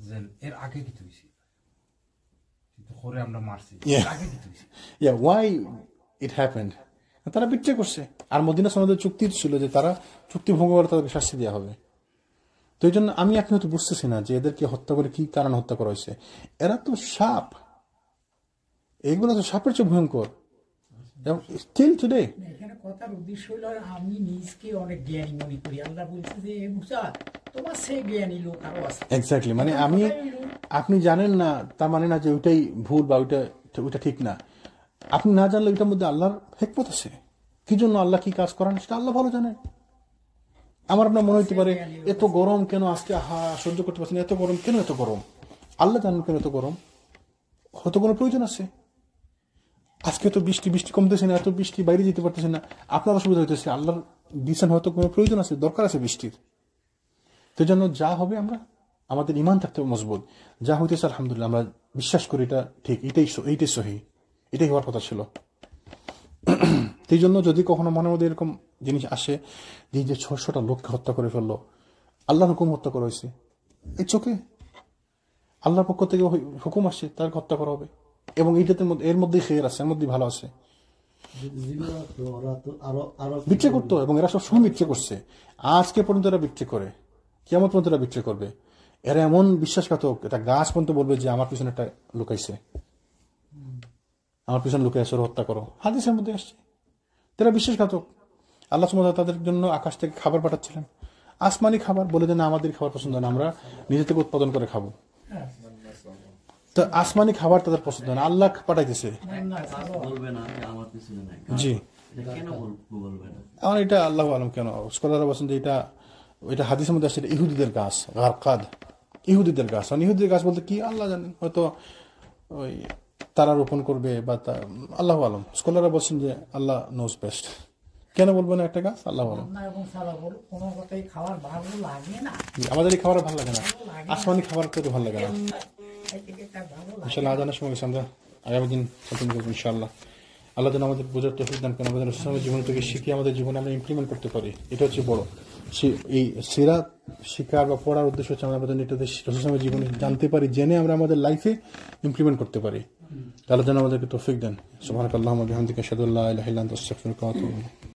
যে এর আগে কি হইছে, কিন্তু করে আমরা মারছি, আগে কি হইছে, ওয়াই ইট হ্যাপেন্ড, তারা বিট্রে করছে। আর মদিনা সনদের চুক্তি ছিল যে তারা চুক্তি ভঙ্গ করে তাদেরকে শাস্তি দেওয়া হবে। তো এই জন্য আমি এখন হয়তো বুঝতেছি না যে এদেরকে হত্যা করে কি কারণে হত্যা করা হয়েছে। এরা তো সাপ, এইগুলো তো সাপের চেয়ে ভয়ঙ্কর। স্টিল টুডে এখানে কথার উদ্দেশ্য হলো আমি নিজকে অনেক জ্ঞানী মনে করি। আল্লাহ বলছে যে মুসা তোমার সে জ্ঞানী লোক আরো আছে। এক্স্যাক্টলি, মানে আপনি জানেন না তার মানে না যে ওইটাই ভুল বা ওইটা ঠিক না। আপনি না জানলে ওইটার মধ্যে আল্লাহর হিকমত আছে, কি জন্য আল্লাহ কি কাজ করান সেটা আল্লাহ ভালো জানেন। আমার আপনার মনে হইতে পারে এত গরম কেন আজকে, সহ্য করতে পারছি না, এত গরম কেন, এত গরম, আল্লাহ জানেন কেন এত গরম, হয়তো কোনো প্রয়োজন আছে। আজকে তো বৃষ্টি কমতেছে না, এত বৃষ্টি, বাইরে যেতে পারতেছে না, আপনার অসুবিধা হইতেছে, আল্লাহর দিচ্ছেন হয়তো কোনো প্রয়োজন আছে, দরকার আছে বৃষ্টির। তো জন্য যা হবে আমরা, আমাদের ইমান থাকতে হবে মজবুত, যা হইতেছে আলহামদুলিল্লাহ আমরা বিশ্বাস করি এটা ঠিক, এইটাই সহি, এটাই হওয়ার কথা ছিল। সেই জন্য যদি কখনো মনের মধ্যে এরকম জিনিস আসে যে 600টা লোককে হত্যা করে ফেললো, আল্লাহর হুকুম হত্যা করা হয়েছে, এই চোখে আল্লাহর পক্ষ থেকে হুকুম আসছে তার হত্যা করা হবে, এবং এইটাতে এর মধ্যেই খেয়ে আছে, এর মধ্যেই ভালো আছে। বিট্রে করতো, এবং এরা সব সময় বিট্রে করছে, আজকে পর্যন্ত এরা বিট্রে করে, কিয়ামত পর্যন্ত এরা বিট্রে করবে। এরা এমন বিশ্বাসঘাতক, এটা গাছ পর্যন্ত বলবে যে আমার পিছনে একটা লুকাইছে, আমার পিছনে লুকাইছে, ওরা হত্যা করো, হাদিসের মধ্যে আসছে। তারা বিশ্বাসঘাতক। আল্লাহ সুবহানাহু ওয়া তাআলা তাদের জন্য আকাশ থেকে খাবার পাঠাচ্ছিলেন, আসমানি খাবার, বলে দেন আমাদের খাবার পছন্দ না, আমরা নিজে থেকে উৎপাদন করে খাবো। তো আসমানি খাবার তাদের পছন্দ না, আল্লাহ পাঠাইতেছে। জি, এখন এটা আল্লাহ আলম কেন, স্কলাররা বলছেন যে এটা হাদিসের মধ্যে আসছে, ইহুদিদের গাছ, গারকাদ, ইহুদিদের গাছ। ইহুদিদের গাছ বলতে কি আল্লাহ জানেন, হয়তো ওই তারা রোপণ করবে বা আল্লাহ আলম। স্কলাররা বলছেন যে আল্লাহ নোজ বেস্ট, কেন বলবো না একটা গাছ, আল্লাহ আলম। আমাদের এই খাবার ভালো লাগে না, আসমানি খাবার খেতে ভালো লাগে না। ইনশাআল্লাহ আজানের সময় আমরা আগামী দিন কন্টিনিউ করবো ইনশাআল্লাহ। আল্লাহ যেন আমাদের বোঝার তৌফিক দান করেন, আমাদের রাসূলের জীবন থেকে শিখে আমাদের জীবনে আমরা ইমপ্লিমেন্ট করতে পারি, এটা হচ্ছে বড়। এই সিরাত শিকার বা পড়ার উদ্দেশ্য হচ্ছে আমরা এটা রাসূলের জীবনে জানতে পারি, জেনে আমরা আমাদের লাইফে ইমপ্লিমেন্ট করতে পারি। আল্লাহ যেন আমাদেরকে তৌফিক দেন। সুবহানাকাল্লাহুম্মা ওয়া বিহামদিকা আশহাদু আল্লা ইলাহা ইল্লা আনতা আস্তাগফিরুকা ওয়া আতুবু ইলাইক।